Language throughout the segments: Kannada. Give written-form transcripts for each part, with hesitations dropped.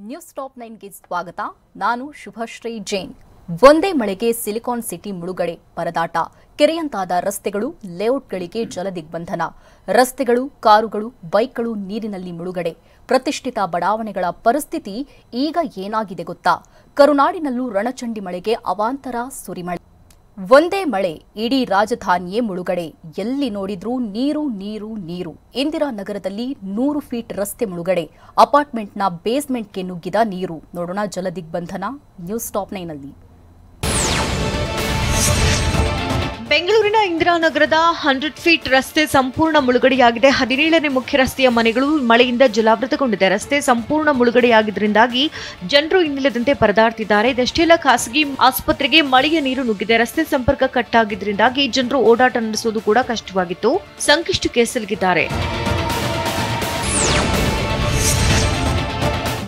ನ್ಯೂಸ್ ಟಾಪ್ 9ಗೆ ಸ್ವಾಗತ. ನಾನು ಶುಭಶ್ರೀ ಜೈನ್. ಒಂದೇ ಮಳೆಗೆ ಸಿಲಿಕಾನ್ ಸಿಟಿ ಮುಳುಗಡೆ, ಪರದಾಟ, ಕೆರೆಯಂತಾದ ರಸ್ತೆಗಳು, ಲೇಔಟ್ಗಳಿಗೆ ಜಲದಿಗ್ಬಂಧನ, ರಸ್ತೆಗಳು, ಕಾರುಗಳು, ಬೈಕ್ಗಳು ನೀರಿನಲ್ಲಿ ಮುಳುಗಡೆ. ಪ್ರತಿಷ್ಠಿತ ಬಡಾವಣೆಗಳ ಪರಿಸ್ಥಿತಿ ಈಗ ಏನಾಗಿದೆ ಗೊತ್ತಾ? ಕರುನಾಡಿನಲ್ಲೂ ರಣಚಂಡಿ ಮಳೆಗೆ ಅವಾಂತರ ಸುರಿಮಳೆ. ಒಂದೇ ಮಳೆ ಇಡೀ ರಾಜಧಾನಿಯೇ ಮುಳುಗಡೆ. ಎಲ್ಲಿ ನೋಡಿದ್ರೂ ನೀರು ನೀರು ನೀರು. ಇಂದಿರಾನಗರದಲ್ಲಿ 100 ಫೀಟ್ ರಸ್ತೆ ಮುಳುಗಡೆ. ಅಪಾರ್ಟ್ಮೆಂಟ್ನ ಬೇಸ್ಮೆಂಟ್ಗೆ ನುಗ್ಗಿದ ನೀರು. ನೋಡೋಣ ಜಲದಿಗ್ಬಂಧನ ನ್ಯೂಸ್ ಟಾಪ್ 9ನಲ್ಲಿ. ಬೆಂಗಳೂರಿನ ಇಂದಿರಾನಗರದ 100 ಫೀಟ್ ರಸ್ತೆ ಸಂಪೂರ್ಣ ಮುಳುಗಡೆಯಾಗಿದೆ. 17ನೇ ಮುಖ್ಯ ರಸ್ತೆಯ ಮನೆಗಳು ಮಳೆಯಿಂದ ಜಲಾವೃತಗೊಂಡಿದೆ. ರಸ್ತೆ ಸಂಪೂರ್ಣ ಮುಳುಗಡೆಯಾಗಿದ್ದರಿಂದಾಗಿ ಜನರು ಇನ್ನಿಲ್ಲದಂತೆ ಪರದಾಡ್ತಿದ್ದಾರೆ. ಇದಷ್ಟೇ ಅಲ್ಲ, ಖಾಸಗಿ ಆಸ್ಪತ್ರೆಗೆ ಮಳೆಯ ನೀರು ನುಗ್ಗಿದೆ. ರಸ್ತೆ ಸಂಪರ್ಕ ಕಟ್ ಆಗಿದ್ದರಿಂದಾಗಿ ಜನರು ಓಡಾಟ ನಡೆಸುವುದು ಕೂಡ ಕಷ್ಟವಾಗಿತ್ತು. ಸಂಕಷ್ಟಕ್ಕೆ ಸಿಲುಕಿದ್ದಾರೆ.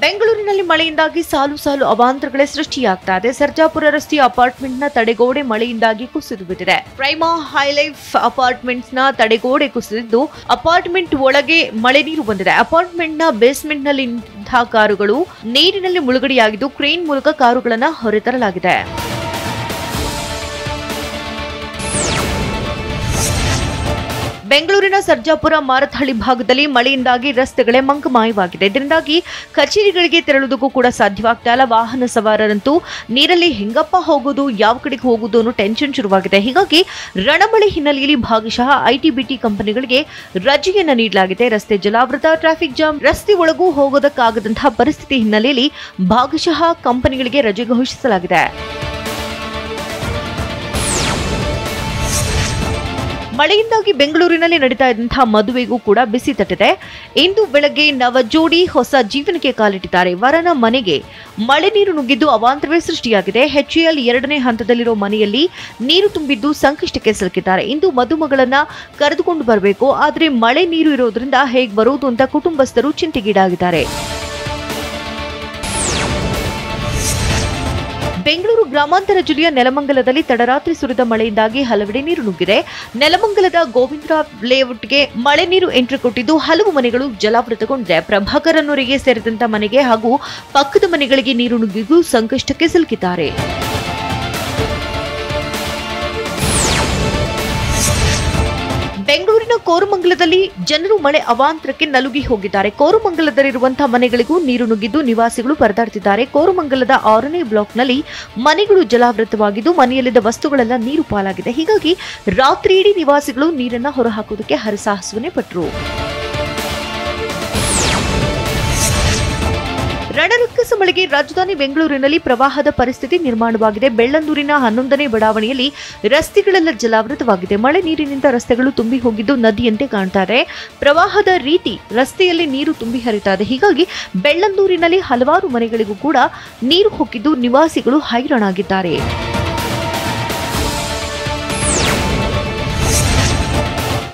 ಬೆಂಗಳೂರಿನಲ್ಲಿ ಮಳೆಯಿಂದಾಗಿ ಸಾಲು ಸಾಲು ಅವಾಂತರಗಳೇ ಸೃಷ್ಟಿಯಾಗ್ತಾ ಇದೆ. ಸರ್ಜಾಪುರ ರಸ್ತೆಯ ಅಪಾರ್ಟ್ಮೆಂಟ್ನ ತಡೆಗೋಡೆ ಮಳೆಯಿಂದಾಗಿ ಕುಸಿದು ಬಿದ್ದಿದೆ. ಪ್ರೈಮಾ ಹೈಲೈಫ್ ಅಪಾರ್ಟ್ಮೆಂಟ್ಸ್ನ ತಡೆಗೋಡೆ ಕುಸಿದಿದ್ದು ಅಪಾರ್ಟ್ಮೆಂಟ್ ಒಳಗೆ ಮಳೆ ನೀರು ಬಂದಿದೆ. ಅಪಾರ್ಟ್ಮೆಂಟ್ನ ಬೇಸ್ಮೆಂಟ್ನಲ್ಲಿ ನಿಂತ ಕಾರುಗಳು ನೀರಿನಲ್ಲಿ ಮುಳುಗಡೆಯಾಗಿದ್ದು ಕ್ರೇನ್ ಮೂಲಕ ಕಾರುಗಳನ್ನು ಹೊರತರಲಾಗಿದೆ. ಬೆಂಗಳೂರಿನ ಸರ್ಜಾಪುರ ಮಾರತ್ಹಳ್ಳಿ ಭಾಗದಲ್ಲಿ ಮಳೆಯಿಂದಾಗಿ ರಸ್ತೆಗಳೇ ಮಂಕಮಾಯವಾಗಿದೆ. ಇದರಿಂದಾಗಿ ಕಚೇರಿಗಳಿಗೆ ತೆರಳುವುದಕ್ಕೂ ಕೂಡ ಸಾಧ್ಯವಾಗ್ತಾ ಇಲ್ಲ. ವಾಹನ ಸವಾರರಂತೂ ನೀರಲ್ಲಿ ಹೆಂಗಪ್ಪ ಹೋಗೋದು, ಯಾವ ಕಡೆಗೆ ಹೋಗುವುದು ಅನ್ನೋ ಟೆನ್ಷನ್ ಶುರುವಾಗಿದೆ. ಹೀಗಾಗಿ ರಣಮಳೆ ಹಿನ್ನೆಲೆಯಲ್ಲಿ ಭಾಗಶಃ ಐಟಿ-ಬಿಟಿ ಕಂಪನಿಗಳಿಗೆ ರಜೆಯನ್ನ ನೀಡಲಾಗಿದೆ. ರಸ್ತೆ ಜಲಾವೃತ, ಟ್ರಾಫಿಕ್ ಜಾಮ್, ರಸ್ತೆ ಒಳಗೂ ಹೋಗೋದಕ್ಕಾಗದಂತಹ ಪರಿಸ್ಥಿತಿ ಹಿನ್ನೆಲೆಯಲ್ಲಿ ಭಾಗಶಃ ಕಂಪನಿಗಳಿಗೆ ರಜೆ ಘೋಷಿಸಲಾಗಿದೆ. ಮಳೆಯಿಂದಾಗಿ ಬೆಂಗಳೂರಿನಲ್ಲಿ ನಡೀತಾ ಇದ್ದಂತಹ ಮದುವೆಗೂ ಕೂಡ ಬಿಸಿ ತಟ್ಟಿದೆ. ಇಂದು ಬೆಳಗ್ಗೆ ನವ ಜೋಡಿ ಹೊಸ ಜೀವನಕ್ಕೆ ಕಾಲಿಟ್ಟಿದ್ದಾರೆ. ವರನ ಮನೆಗೆ ಮಳೆ ನೀರು ನುಗ್ಗಿದ್ದು ಅವಾಂತರವೇ ಸೃಷ್ಟಿಯಾಗಿದೆ. HAL 2ನೇ ಹಂತದಲ್ಲಿರೋ ಮನೆಯಲ್ಲಿ ನೀರು ತುಂಬಿದ್ದು ಸಂಕಷ್ಟಕ್ಕೆ ಸಿಲುಕಿದ್ದಾರೆ. ಇಂದು ಮದುಮಗಳನ್ನ ಕರೆದುಕೊಂಡು ಬರಬೇಕು, ಆದರೆ ಮಳೆ ನೀರು ಇರೋದ್ರಿಂದ ಹೇಗೆ ಬರುವುದು ಅಂತ ಕುಟುಂಬಸ್ಥರು ಚಿಂತೆಗೀಡಾಗಿದ್ದಾರೆ. ಬೆಂಗಳೂರು ಗ್ರಾಮಾಂತರ ಜಿಲ್ಲೆಯ ನೆಲಮಂಗಲದಲ್ಲಿ ತಡರಾತ್ರಿ ಸುರಿದ ಮಳೆಯಿಂದಾಗಿ ಹಲವೆಡೆ ನೀರು ನುಗ್ಗಿದೆ. ನೆಲಮಂಗಲದ ಗೋವಿಂದರಾವ್ ಲೇಔಟ್ಗೆ ಮಳೆ ನೀರು ಎಂಟ್ರಿ ಕೊಟ್ಟಿದ್ದು ಹಲವು ಮನೆಗಳು ಜಲಾವೃತಗೊಂಡಿದೆ. ಪ್ರಭಾಕರ್ ಅನ್ನೋರಿಗೆ ಸೇರಿದಂತ ಮನೆಗೆ ಹಾಗೂ ಪಕ್ಕದ ಮನೆಗಳಿಗೆ ನೀರು ನುಗ್ಗಿದ್ದು ಸಂಕಷ್ಟಕ್ಕೆ ಸಿಲುಕಿದ್ದಾರೆ. ಬೆಂಗಳೂರಿನ ಕೋರಮಂಗಲದಲ್ಲಿ ಜನರು ಮಳೆ ಅವಾಂತರಕ್ಕೆ ನಲುಗಿ ಹೋಗಿದ್ದಾರೆ. ಕೋರಮಂಗಲದಲ್ಲಿರುವಂತಹ ಮನೆಗಳಿಗೂ ನೀರು ನುಗ್ಗಿದ್ದು ನಿವಾಸಿಗಳು ಪರದಾಡ್ತಿದ್ದಾರೆ. ಕೋರಮಂಗಲದ 6ನೇ ಬ್ಲಾಕ್ನಲ್ಲಿ ಮನೆಗಳು ಜಲಾವೃತವಾಗಿದ್ದು ಮನೆಯಲ್ಲಿದ್ದ ವಸ್ತುಗಳೆಲ್ಲ ನೀರು ಪಾಲಾಗಿದೆ. ಹೀಗಾಗಿ ರಾತ್ರಿ ಇಡೀ ನಿವಾಸಿಗಳು ನೀರನ್ನ ಹೊರಹಾಕುವುದಕ್ಕೆ ಹರಸಾಹಸವನ್ನೇ ಪಟ್ಟರು. ರಣರಕ್ಕಸ ಮಳೆಗೆ ರಾಜಧಾನಿ ಬೆಂಗಳೂರಿನಲ್ಲಿ ಪ್ರವಾಹದ ಪರಿಸ್ಥಿತಿ ನಿರ್ಮಾಣವಾಗಿದೆ. ಬೆಳ್ಳಂದೂರಿನ 11ನೇ ಬಡಾವಣೆಯಲ್ಲಿ ರಸ್ತೆಗಳೆಲ್ಲ ಜಲಾವೃತವಾಗಿದೆ. ಮಳೆ ನೀರಿನಿಂದ ರಸ್ತೆಗಳು ತುಂಬಿ ಹೋಗಿದ್ದು ನದಿಯಂತೆ ಕಾಣ್ತಾ ಇದೆ. ಪ್ರವಾಹದ ರೀತಿ ರಸ್ತೆಯಲ್ಲಿ ನೀರು ತುಂಬಿ ಹರಿತಾ ಇದೆ. ಹೀಗಾಗಿ ಬೆಳ್ಳಂದೂರಿನಲ್ಲಿ ಹಲವಾರು ಮನೆಗಳಿಗೂ ಕೂಡ ನೀರು ಹೊಕ್ಕಿದ್ದು ನಿವಾಸಿಗಳು ಹೈರಾಣಾಗಿದ್ದಾರೆ.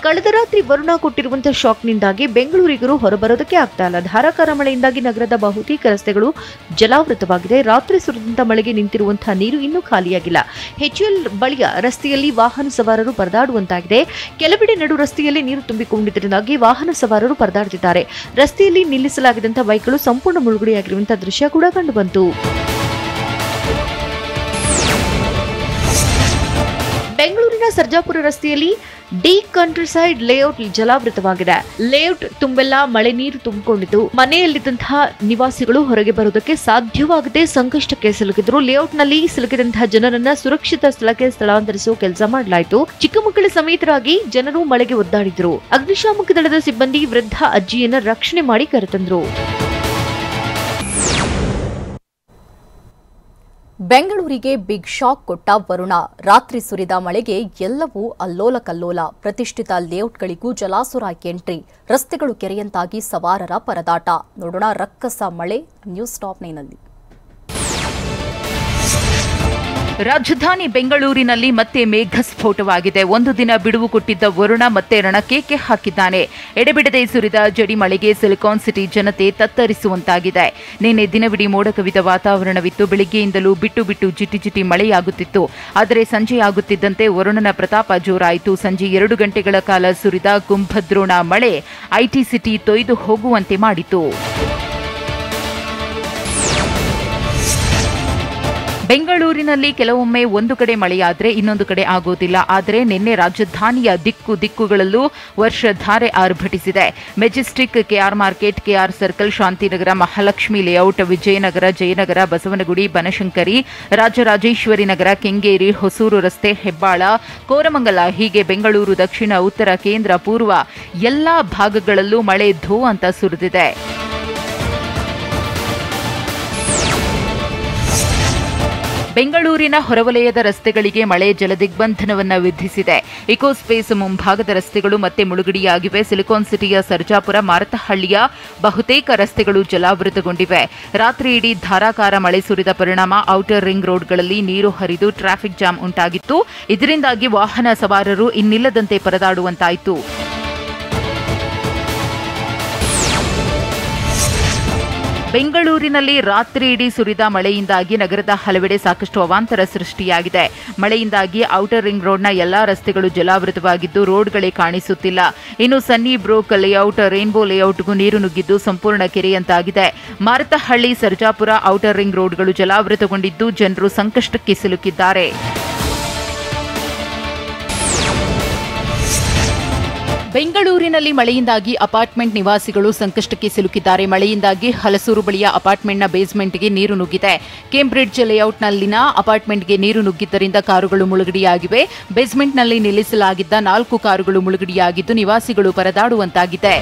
ಕಳೆದ ರಾತ್ರಿ ವರುಣ ಕೊಟ್ಟಿರುವಂತಹ ಶಾಕ್ನಿಂದಾಗಿ ಬೆಂಗಳೂರಿಗರು ಹೊರಬರೋದಕ್ಕೆ ಆಗ್ತಾ ಇಲ್ಲ. ಧಾರಾಕಾರ ಮಳೆಯಿಂದಾಗಿ ನಗರದ ಬಹುತೇಕ ರಸ್ತೆಗಳು ಜಲಾವೃತವಾಗಿದೆ. ರಾತ್ರಿ ಸುರಿದಂತಹ ಮಳೆಗೆ ನಿಂತಿರುವಂತಹ ನೀರು ಇನ್ನೂ ಖಾಲಿಯಾಗಿಲ್ಲ. HAL ಬಳಿಯ ರಸ್ತೆಯಲ್ಲಿ ವಾಹನ ಸವಾರರು ಪರದಾಡುವಂತಾಗಿದೆ. ಕೆಲವೆಡೆ ನಡು ರಸ್ತೆಯಲ್ಲಿ ನೀರು ತುಂಬಿಕೊಂಡಿದ್ದರಿಂದಾಗಿ ವಾಹನ ಸವಾರರು ಪರದಾಡುತ್ತಿದ್ದಾರೆ. ರಸ್ತೆಯಲ್ಲಿ ನಿಲ್ಲಿಸಲಾಗಿದ್ದಂತಹ ಬೈಕ್ಗಳು ಸಂಪೂರ್ಣ ಮುಳುಗಡೆಯಾಗಿರುವಂತಹ ದೃಶ್ಯ ಕೂಡ ಕಂಡುಬಂತು. ಬೆಂಗಳೂರಿನ ಸರ್ಜಾಪುರ ರಸ್ತೆಯಲ್ಲಿ ಡಿ ಕಂಟ್ರಿಸೈಡ್ ಲೇಔಟ್ ಜಲಾವೃತವಾಗಿದೆ. ಲೇಔಟ್ ತುಂಬೆಲ್ಲ ಮಳೆ ನೀರು ತುಂಬಿಕೊಂಡಿದ್ದು ಮನೆಯಲ್ಲಿದ್ದಂತಹ ನಿವಾಸಿಗಳು ಹೊರಗೆ ಬರುವುದಕ್ಕೆ ಸಾಧ್ಯವಾಗದೆ ಸಂಕಷ್ಟಕ್ಕೆ ಸಿಲುಕಿದ್ರು. ಲೇಔಟ್ನಲ್ಲಿ ಸಿಲುಕಿದಂತಹ ಜನರನ್ನ ಸುರಕ್ಷಿತ ಸ್ಥಳಕ್ಕೆ ಸ್ಥಳಾಂತರಿಸುವ ಕೆಲಸ ಮಾಡಲಾಯಿತು. ಚಿಕ್ಕ ಮಕ್ಕಳ ಸಮೇತರಾಗಿ ಜನರು ಮಳೆಗೆ ಒದ್ದಾಡಿದ್ರು. ಅಗ್ನಿಶಾಮಕ ದಳದ ಸಿಬ್ಬಂದಿ ವೃದ್ಧ ಅಜ್ಜಿಯನ್ನ ರಕ್ಷಣೆ ಮಾಡಿ ಕರೆತಂದ್ರು. ಬೆಂಗಳೂರಿಗೆ ಬಿಗ್ ಶಾಕ್ ಕೊಟ್ಟ ವರುಣ. ರಾತ್ರಿ ಸುರಿದ ಮಳೆಗೆ ಎಲ್ಲವೂ ಅಲ್ಲೋಲ ಕಲ್ಲೋಲ. ಪ್ರತಿಷ್ಠಿತ ಲೇಔಟ್ಗಳಿಗೂ ಜಲಾಸುರ ಎಂಟ್ರಿ. ರಸ್ತೆಗಳು ಕೆರೆಯಂತಾಗಿ ಸವಾರರ ಪರದಾಟ. ನೋಡೋಣ ರಕ್ಕಸ ಮಳೆ ನ್ಯೂಸ್ ಟಾಪ್ 9ನಲ್ಲಿ. ರಾಜಧಾನಿ ಬೆಂಗಳೂರಿನಲ್ಲಿ ಮತ್ತೆ ಮೇಘಸ್ಫೋಟವಾಗಿದೆ. ಒಂದು ದಿನ ಬಿಡುವು ಕೊಟ್ಟಿದ್ದ ವರುಣ ಮತ್ತೆ ರಣಕೇಕೆ ಹಾಕಿದ್ದಾನೆ. ಎಡೆಬಿಡದೆ ಸುರಿದ ಜಡಿ ಮಳೆಗೆ ಸಿಲಿಕಾನ್ ಸಿಟಿ ಜನತೆ ತತ್ತರಿಸುವಂತಾಗಿದೆ. ನಿನ್ನೆ ದಿನವಿಡೀ ಮೋಡ ಕವಿದ ವಾತಾವರಣವಿತ್ತು. ಬೆಳಿಗ್ಗೆಯಿಂದಲೂ ಬಿಟ್ಟು ಬಿಟ್ಟು ಜಿಟಿ ಜಿಟಿ ಮಳೆಯಾಗುತ್ತಿತ್ತು. ಆದರೆ ಸಂಜೆಯಾಗುತ್ತಿದ್ದಂತೆ ವರುಣನ ಪ್ರತಾಪ ಜೋರಾಯಿತು. ಸಂಜೆ 2 ಗಂಟೆಗಳ ಕಾಲ ಸುರಿದ ಕುಂಭದ್ರೋಣ ಮಳೆ ಐಟಿ ಸಿಟಿ ತೊಯ್ದು ಹೋಗುವಂತೆ ಮಾಡಿತು. ಬೆಂಗಳೂರಿನಲ್ಲಿ ಕೆಲವೊಮ್ಮೆ ಒಂದು ಕಡೆ ಮಳೆಯಾದ್ರೆ ಇನ್ನೊಂದು ಕಡೆ ಆಗೋದಿಲ್ಲ. ಆದರೆ ನಿನ್ನೆ ರಾಜಧಾನಿಯ ದಿಕ್ಕುಗಳಲ್ಲೂ ವರ್ಷಧಾರೆ ಆರ್ಭಟಿಸಿದೆ. Majestic, KR market, KR circle, Shantinagar, Mahalakshmi layout, Vijayanagar, Jayanagar, Basavanagudi, Banashankari, Rajarajeshwari Nagar, Kengeri, Hosur ರಸ್ತೆ, ಹೆಬ್ಬಾಳ, ಕೋರಮಂಗಲ ಹೀಗೆ ಬೆಂಗಳೂರು ದಕ್ಷಿಣ, ಉತ್ತರ, ಕೇಂದ್ರ, ಪೂರ್ವ ಎಲ್ಲಾ ಭಾಗಗಳಲ್ಲೂ ಮಳೆ ಧೋ ಅಂತ ಸುರಿದಿದೆ. ಬೆಂಗಳೂರಿನ ಹೊರವಲಯದ ರಸ್ತೆಗಳಿಗೆ ಮಳೆ ಜಲದಿಗ್ಬಂಧನವನ್ನು ವಿಧಿಸಿದೆ. ಇಕೋಸ್ಪೇಸ್ ಮುಂಭಾಗದ ರಸ್ತೆಗಳು ಮತ್ತೆ ಮುಳುಗಡೆಯಾಗಿವೆ. ಸಿಲಿಕಾನ್ ಸಿಟಿಯ ಸರ್ಜಾಪುರ, ಮಾರತಹಳ್ಳಿಯ ಬಹುತೇಕ ರಸ್ತೆಗಳು ಜಲಾವೃತಗೊಂಡಿವೆ. ರಾತ್ರಿ ಇಡೀ ಧಾರಾಕಾರ ಮಳೆ ಸುರಿದ ಪರಿಣಾಮ ಔಟರ್ ರಿಂಗ್ ರೋಡ್ಗಳಲ್ಲಿ ನೀರು ಹರಿದು ಟ್ರಾಫಿಕ್ ಜಾಮ್ ಉಂಟಾಗಿತ್ತು. ಇದರಿಂದಾಗಿ ವಾಹನ ಸವಾರರು ಇನ್ನಿಲ್ಲದಂತೆ ಪರದಾಡುವಂತಾಯಿತು. ಬೆಂಗಳೂರಿನಲ್ಲಿ ರಾತ್ರಿ ಇಡೀ ಸುರಿದ ಮಳೆಯಿಂದಾಗಿ ನಗರದ ಹಲವೆಡೆ ಸಾಕಷ್ಟು ಅವಾಂತರ ಸೃಷ್ಟಿಯಾಗಿದೆ. ಮಳೆಯಿಂದಾಗಿ ಔಟರ್ ರಿಂಗ್ ರೋಡ್ನ ಎಲ್ಲಾ ರಸ್ತೆಗಳು ಜಲಾವೃತವಾಗಿದ್ದು ರೋಡ್ಗಳೇ ಕಾಣಿಸುತ್ತಿಲ್ಲ. ಇನ್ನು ಸನ್ನಿ ಬ್ರೋಕ್ ಲೇಔಟ್, ರೇನ್ಬೋ ಲೇಔಟ್ಗೂ ನೀರು ನುಗ್ಗಿದ್ದು ಸಂಪೂರ್ಣ ಕೆರೆಯಂತಾಗಿದೆ. ಮಾರತಹಳ್ಳಿ, ಸರ್ಜಾಪುರ ಔಟರ್ ರಿಂಗ್ ರೋಡ್ಗಳು ಜಲಾವೃತಗೊಂಡಿದ್ದು ಜನರು ಸಂಕಷ್ಟಕ್ಕೆ ಸಿಲುಕಿದ್ದಾರೆ. ಬೆಂಗಳೂರಿನಲ್ಲಿ ಮಳೆಯಿಂದಾಗಿ ಅಪಾರ್ಟ್ಮೆಂಟ್ ನಿವಾಸಿಗಳು ಸಂಕಷ್ಟಕ್ಕೆ ಸಿಲುಕಿದ್ದಾರೆ. ಮಳೆಯಿಂದಾಗಿ ಹಲಸೂರು ಬಳಿಯ ಅಪಾರ್ಟ್ಮೆಂಟ್ನ ಬೇಸ್ಮೆಂಟ್ಗೆ ನೀರು ನುಗ್ಗಿದೆ. ಕೇಂಬ್ರಿಡ್ಜ್ ಲೇಔಟ್ನಲ್ಲಿನ ಅಪಾರ್ಟ್ಮೆಂಟ್ಗೆ ನೀರು ನುಗ್ಗಿದ್ದರಿಂದ ಕಾರುಗಳು ಮುಳುಗಡೆಯಾಗಿವೆ. ಬೇಸ್ಮೆಂಟ್ನಲ್ಲಿ ನಿಲ್ಲಿಸಲಾಗಿದ್ದ 4 ಕಾರುಗಳು ಮುಳುಗಡೆಯಾಗಿದ್ದು ನಿವಾಸಿಗಳು ಪರದಾಡುವಂತಾಗಿದೆ.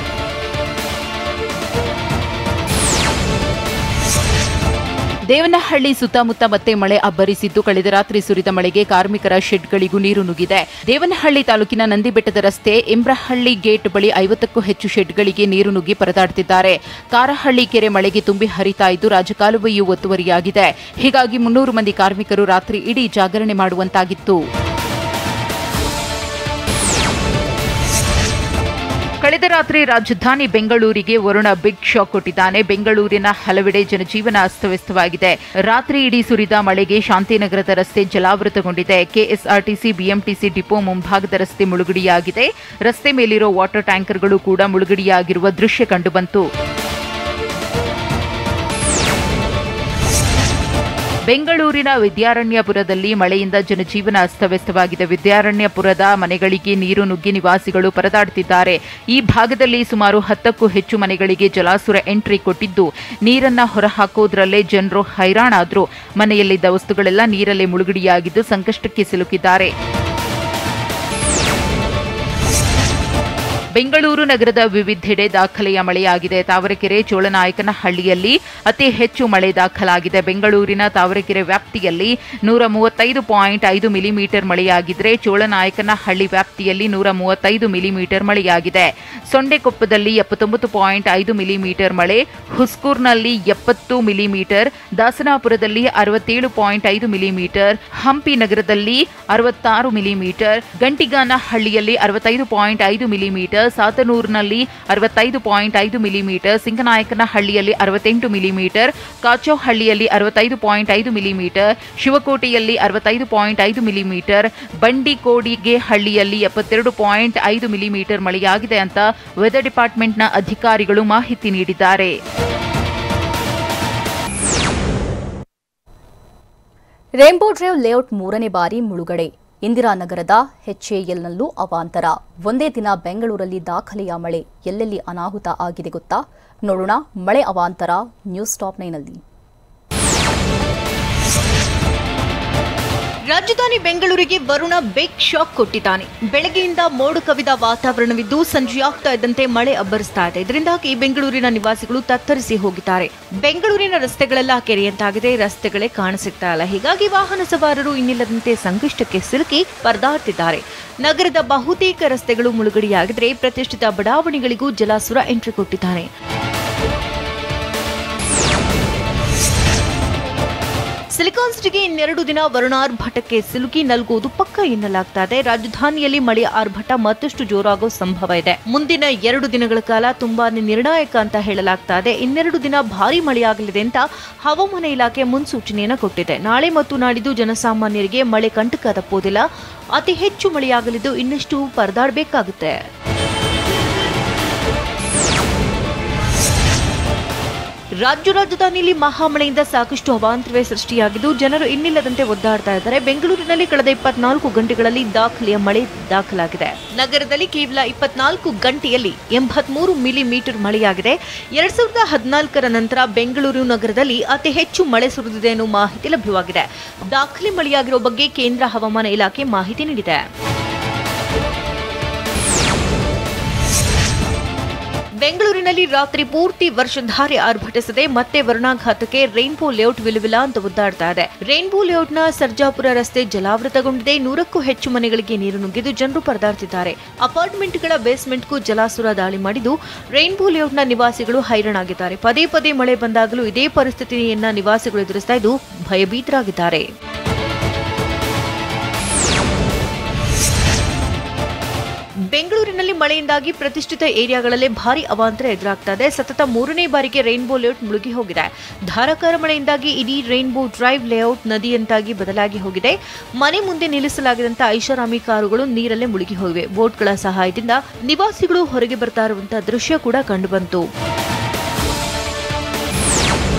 ದೇವನಹಳ್ಳಿ ಸುತ್ತಮುತ್ತ ಮತ್ತೆ ಮಳೆ ಅಬ್ಬರಿಸಿದ್ದು ಕಳೆದ ರಾತ್ರಿ ಸುರಿದ ಮಳೆಗೆ ಕಾರ್ಮಿಕರ ಶೆಡ್ಗಳಿಗೂ ನೀರು ನುಗ್ಗಿದೆ. ದೇವನಹಳ್ಳಿ ತಾಲೂಕಿನ ನಂದಿಬೆಟ್ಟದ ರಸ್ತೆ ಇಂಬ್ರಹಳ್ಳಿ ಗೇಟ್ ಬಳಿ 50ಕ್ಕೂ ಹೆಚ್ಚು ಶೆಡ್ಗಳಿಗೆ ನೀರು ನುಗ್ಗಿ ಪರದಾಡುತ್ತಿದ್ದಾರೆ. ಕಾರಹಳ್ಳಿ ಕೆರೆ ಮಳೆಗೆ ತುಂಬಿ ಹರಿತಾ ಇದ್ದು ರಾಜಕಾಲುವೆಯೂ ಒತ್ತುವರಿಯಾಗಿದೆ. ಹೀಗಾಗಿ 300 ಮಂದಿ ಕಾರ್ಮಿಕರು ರಾತ್ರಿ ಇಡೀ ಜಾಗರಣೆ ಮಾಡುವಂತಾಗಿತ್ತು. ಕಳೆದ ರಾತ್ರಿ ರಾಜಧಾನಿ ಬೆಂಗಳೂರಿಗೆ ವರುಣ ಬಿಗ್ ಶಾಕ್ ಕೊಟ್ಟಿದ್ದಾನೆ. ಬೆಂಗಳೂರಿನ ಹಲವೆಡೆ ಜನಜೀವನ ಅಸ್ತವ್ಯಸ್ತವಾಗಿದೆ. ರಾತ್ರಿ ಇಡೀ ಸುರಿದ ಮಳೆಗೆ ಶಾಂತಿನಗರದ ರಸ್ತೆ ಜಲಾವೃತಗೊಂಡಿದೆ. ಕೆಎಸ್ಆರ್ಟಿಸಿ, ಬಿಎಂಟಿಸಿ ಡಿಪೋ ಮುಂಭಾಗದ ರಸ್ತೆ ಮುಳುಗಡೆಯಾಗಿದೆ. ರಸ್ತೆ ಮೇಲಿರೋ ವಾಟರ್ ಟ್ಯಾಂಕರ್ಗಳು ಕೂಡ ಮುಳುಗಡೆಯಾಗಿರುವ ದೃಶ್ಯ ಕಂಡುಬಂತು. ಬೆಂಗಳೂರಿನ ವಿದ್ಯಾರಣ್ಯಪುರದಲ್ಲಿ ಮಳೆಯಿಂದ ಜನಜೀವನ ಅಸ್ತವ್ಯಸ್ತವಾಗಿದೆ. ವಿದ್ಯಾರಣ್ಯಪುರದ ಮನೆಗಳಿಗೆ ನೀರು ನುಗ್ಗಿ ನಿವಾಸಿಗಳು ಪರದಾಡುತ್ತಿದ್ದಾರೆ. ಈ ಭಾಗದಲ್ಲಿ ಸುಮಾರು 10ಕ್ಕೂ ಹೆಚ್ಚು ಮನೆಗಳಿಗೆ ಜಲಾಸುರ ಎಂಟ್ರಿ ಕೊಟ್ಟಿದ್ದು ನೀರನ್ನ ಹೊರಹಾಕೋದ್ರಲ್ಲೇ ಜನರು ಹೈರಾಣಾದ್ರು. ಮನೆಯಲ್ಲಿದ್ದ ವಸ್ತುಗಳೆಲ್ಲ ನೀರಲ್ಲೇ ಮುಳುಗಡೆಯಾಗಿದ್ದು ಸಂಕಷ್ಟಕ್ಕೆ ಸಿಲುಕಿದ್ದಾರೆ. ಬೆಂಗಳೂರು ನಗರದ ವಿವಿಧೆಡೆ ದಾಖಲೆಯ ಮಳೆಯಾಗಿದೆ. ತಾವರೆಕೆರೆ, ಚೋಳನಾಯಕನಹಳ್ಳಿಯಲ್ಲಿ ಅತಿ ಹೆಚ್ಚು ಮಳೆ ದಾಖಲಾಗಿದೆ. ಬೆಂಗಳೂರಿನ ತಾವರೆಕೆರೆ ವ್ಯಾಪ್ತಿಯಲ್ಲಿ 135.5 ಮಿಲಿಮೀಟರ್ ಮಳೆಯಾಗಿದ್ದರೆ ಚೋಳನಾಯಕನಹಳ್ಳಿ ವ್ಯಾಪ್ತಿಯಲ್ಲಿ 135 ಮಿಲಿಮೀಟರ್ ಮಳೆಯಾಗಿದೆ. ಸೊಂಡೆಕೊಪ್ಪದಲ್ಲಿ 79.5 ಮಿಲಿಮೀಟರ್ ಮಳೆ, ಹುಸ್ಕೂರ್ನಲ್ಲಿ 70 ಮಿಲಿಮೀಟರ್, ದಾಸನಾಪುರದಲ್ಲಿ 67.5 ಮಿಲಿಮೀಟರ್, ಹಂಪಿ ನಗರದಲ್ಲಿ 66 ಮಿಲಿಮೀಟರ್, ಗಂಟಿಗಾನಹಳ್ಳಿಯಲ್ಲಿ 65.5 ಮಿಲಿಮೀಟರ್, ಸಾತನೂರಿನಲ್ಲಿ 65.5 ಮಿಲಿಮೀಟರ್, ಸಿಂಗನಾಯಕನಹಳ್ಳಿಯಲ್ಲಿ 68 ಮಿಲಿಮೀಟರ್, ಕಾಚೋಹಳ್ಳಿಯಲ್ಲಿ 65.5 ಮಿಲಿಮೀಟರ್, ಶಿವಕೋಟೆಯಲ್ಲಿ 65.5 ಮಿಲಿಮೀಟರ್, ಬಂಡಿಕೋಡಿಗೆ ಹಳ್ಳಿಯಲ್ಲಿ 72.5 ಮಿಲಿಮೀಟರ್ ಮಳೆಯಾಗಿದೆ ಅಂತ ವೆದರ್ ಡಿಪಾರ್ಟ್ಮೆಂಟ್ನ ಅಧಿಕಾರಿಗಳು ಮಾಹಿತಿ ನೀಡಿದ್ದಾರೆ. ರೇನ್ಬೋ ಡ್ರೈವ್ ಲೇಔಟ್ 3ನೇ ಬಾರಿ ಮುಳುಗಡೆ. ಇಂದಿರಾನಗರದ HALನಲ್ಲೂ ಅವಾಂತರ. ಒಂದೇ ದಿನ ಬೆಂಗಳೂರಲ್ಲಿ ದಾಖಲೆಯ ಮಳೆ. ಎಲ್ಲೆಲ್ಲಿ ಅನಾಹುತ ಆಗಿದೆ ಗೊತ್ತಾ? ನೋಡೋಣ ಮಳೆ ಅವಾಂತರ ನ್ಯೂಸ್ ಟಾಪ್ 9ನಲ್ಲಿ. ರಾಜಧಾನಿ ಬೆಂಗಳೂರಿಗೆ ವರುಣ ಬಿಗ್ ಶಾಕ್ ಕೊಟ್ಟಿದ್ದಾನೆ. ಬೆಳಗ್ಗೆಯಿಂದ ಮೋಡ ಕವಿದ ವಾತಾವರಣವಿದ್ದು ಸಂಜೆಯಾಗ್ತಾ ಇದ್ದಂತೆ ಮಳೆ ಅಬ್ಬರಿಸ್ತಾ ಇದೆ. ಇದರಿಂದಾಗಿ ಬೆಂಗಳೂರಿನ ನಿವಾಸಿಗಳು ತತ್ತರಿಸಿ ಹೋಗಿದ್ದಾರೆ. ಬೆಂಗಳೂರಿನ ರಸ್ತೆಗಳೆಲ್ಲ ಕೆರೆಯಂತಾಗಿದೆ. ರಸ್ತೆಗಳೇ ಕಾಣಸಿಗ್ತಾ ಇಲ್ಲ. ಹೀಗಾಗಿ ವಾಹನ ಸವಾರರು ಇನ್ನಿಲ್ಲದಂತೆ ಸಂಕಷ್ಟಕ್ಕೆ ಸಿಲುಕಿ ಪರದಾಡ್ತಿದ್ದಾರೆ. ನಗರದ ಬಹುತೇಕ ರಸ್ತೆಗಳು ಮುಳುಗಡೆಯಾಗಿದ್ರೆ ಪ್ರತಿಷ್ಠಿತ ಬಡಾವಣೆಗಳಿಗೂ ಜಲಾಸುರ ಎಂಟ್ರಿ ಕೊಟ್ಟಿದ್ದಾನೆ. ಸಿಲಿಕಾನ್ ಸಿಟಿಗೆ ಇನ್ನೆರಡು ದಿನ ವರುಣಾರ್ಭಟಕ್ಕೆ ಸಿಲುಕಿ ನಲ್ಗುವುದು ಪಕ್ಕ ಎನ್ನಲಾಗ್ತಾ ಇದೆ. ರಾಜಧಾನಿಯಲ್ಲಿ ಮಳೆಯ ಆರ್ಭಟ ಮತ್ತಷ್ಟು ಜೋರಾಗೋ ಸಂಭವ ಇದೆ. ಮುಂದಿನ 2 ದಿನಗಳ ಕಾಲ ತುಂಬಾನೇ ನಿರ್ಣಾಯಕ ಅಂತ ಹೇಳಲಾಗ್ತಾ ಇದೆ. ಇನ್ನೆರಡು ದಿನ ಭಾರಿ ಮಳೆಯಾಗಲಿದೆ ಅಂತ ಹವಾಮಾನ ಇಲಾಖೆ ಮುನ್ಸೂಚನೆಯನ್ನು ಕೊಟ್ಟಿದೆ. ನಾಳೆ ಮತ್ತು ನಾಡಿದ್ದು ಜನಸಾಮಾನ್ಯರಿಗೆ ಮಳೆ ಕಂಟಕ ತಪ್ಪೋದಿಲ್ಲ. ಅತಿ ಹೆಚ್ಚು ಮಳೆಯಾಗಲಿದ್ದು ಇನ್ನಷ್ಟು ಪರದಾಡಬೇಕಾಗುತ್ತೆ. ರಾಜಧಾನಿಯಲ್ಲಿ ಮಹಾಮಳೆಯಿಂದ ಸಾಕಷ್ಟು ಅವಾಂತರವೇ ಸೃಷ್ಟಿಯಾಗಿದ್ದು ಜನರು ಇನ್ನಿಲ್ಲದಂತೆ ಒದ್ದಾಡ್ತಾ ಇದ್ದಾರೆ. ಬೆಂಗಳೂರಿನಲ್ಲಿ ಕಳೆದ 24 ಗಂಟೆಗಳಲ್ಲಿ ದಾಖಲೆಯ ಮಳೆ ದಾಖಲಾಗಿದೆ. ನಗರದಲ್ಲಿ ಕೇವಲ 24 ಗಂಟೆಯಲ್ಲಿ 83 ಮಿಲಿಮೀಟರ್ ಮಳೆಯಾಗಿದೆ. 2014ರ ನಂತರ ಬೆಂಗಳೂರು ನಗರದಲ್ಲಿ ಅತಿ ಹೆಚ್ಚು ಮಳೆ ಸುರಿದಿದೆ ಎನ್ನುವ ಮಾಹಿತಿ ಲಭ್ಯವಾಗಿದೆ. ದಾಖಲೆ ಮಳೆಯಾಗಿರುವ ಬಗ್ಗೆ ಕೇಂದ್ರ ಹವಾಮಾನ ಇಲಾಖೆ ಮಾಹಿತಿ ನೀಡಿದೆ. ಬೆಂಗಳೂರಿನಲ್ಲಿ ರಾತ್ರಿ ಪೂರ್ತಿ ವರ್ಷಧಾರೆ ಆರ್ಭಟಿಸದೆ ಮತ್ತೆ ವರುಣಾಘಾತಕ್ಕೆ ರೈನ್ಬೋ ಲೇಔಟ್ ವಿಲವಿಲ ಅಂತ ಒದ್ದಾಡ್ತಾ ಇದೆ. ರೈನ್ಬೋ ಲೇಔಟ್ನ ಸರ್ಜಾಪುರ ರಸ್ತೆ ಜಲಾವೃತಗೊಂಡಿದೆ. 100ಕ್ಕೂ ಹೆಚ್ಚು ಮನೆಗಳಿಗೆ ನೀರು ನುಗ್ಗಿದ್ದು ಜನರು ಪರದಾಡ್ತಿದ್ದಾರೆ. ಅಪಾರ್ಟ್ಮೆಂಟ್ಗಳ ಬೇಸ್ಮೆಂಟ್ಗೂ ಜಲಾಸುರ ದಾಳಿ ಮಾಡಿದ್ದು ರೈನ್ಬೋ ಲೇಔಟ್ನ ನಿವಾಸಿಗಳು ಹೈರಾಣಾಗಿದ್ದಾರೆ. ಪದೇ ಪದೇ ಮಳೆ ಬಂದಾಗಲೂ ಇದೇ ಪರಿಸ್ಥಿತಿಯನ್ನ ನಿವಾಸಿಗಳು ಎದುರಿಸ್ತಾ ಇದ್ದು ಭಯಭೀತರಾಗಿದ್ದಾರೆ. ಬೆಂಗಳೂರಿನಲ್ಲಿ ಮಳೆಯಿಂದಾಗಿ ಪ್ರತಿಷ್ಠಿತ ಏರಿಯಾಗಳಲ್ಲೇ ಭಾರಿ ಅವಾಂತರ ಎದುರಾಗ್ತಾ ಇದೆ. ಸತತ 3ನೇ ಬಾರಿಗೆ ರೈನ್ಬೋ ಲೇಔಟ್ ಮುಳುಗಿ ಹೋಗಿದೆ. ಧಾರಾಕಾರ ಮಳೆಯಿಂದಾಗಿ ಇಡೀ ರೈನ್ಬೋ ಡ್ರೈವ್ ಲೇಔಟ್ ನದಿಯಂತಾಗಿ ಬದಲಾಗಿ ಹೋಗಿದೆ. ಮನೆ ಮುಂದೆ ನಿಲ್ಲಿಸಲಾಗಿದ್ದಂಥ ಐಷಾರಾಮಿ ಕಾರುಗಳು ನೀರಲ್ಲೇ ಮುಳುಗಿ ಹೋಗಿವೆ. ಬೋಟ್ಗಳ ಸಹಾಯದಿಂದ ನಿವಾಸಿಗಳು ಹೊರಗೆ ಬರ್ತಾ ಇರುವಂತಹ ದೃಶ್ಯ ಕೂಡ ಕಂಡುಬಂತು.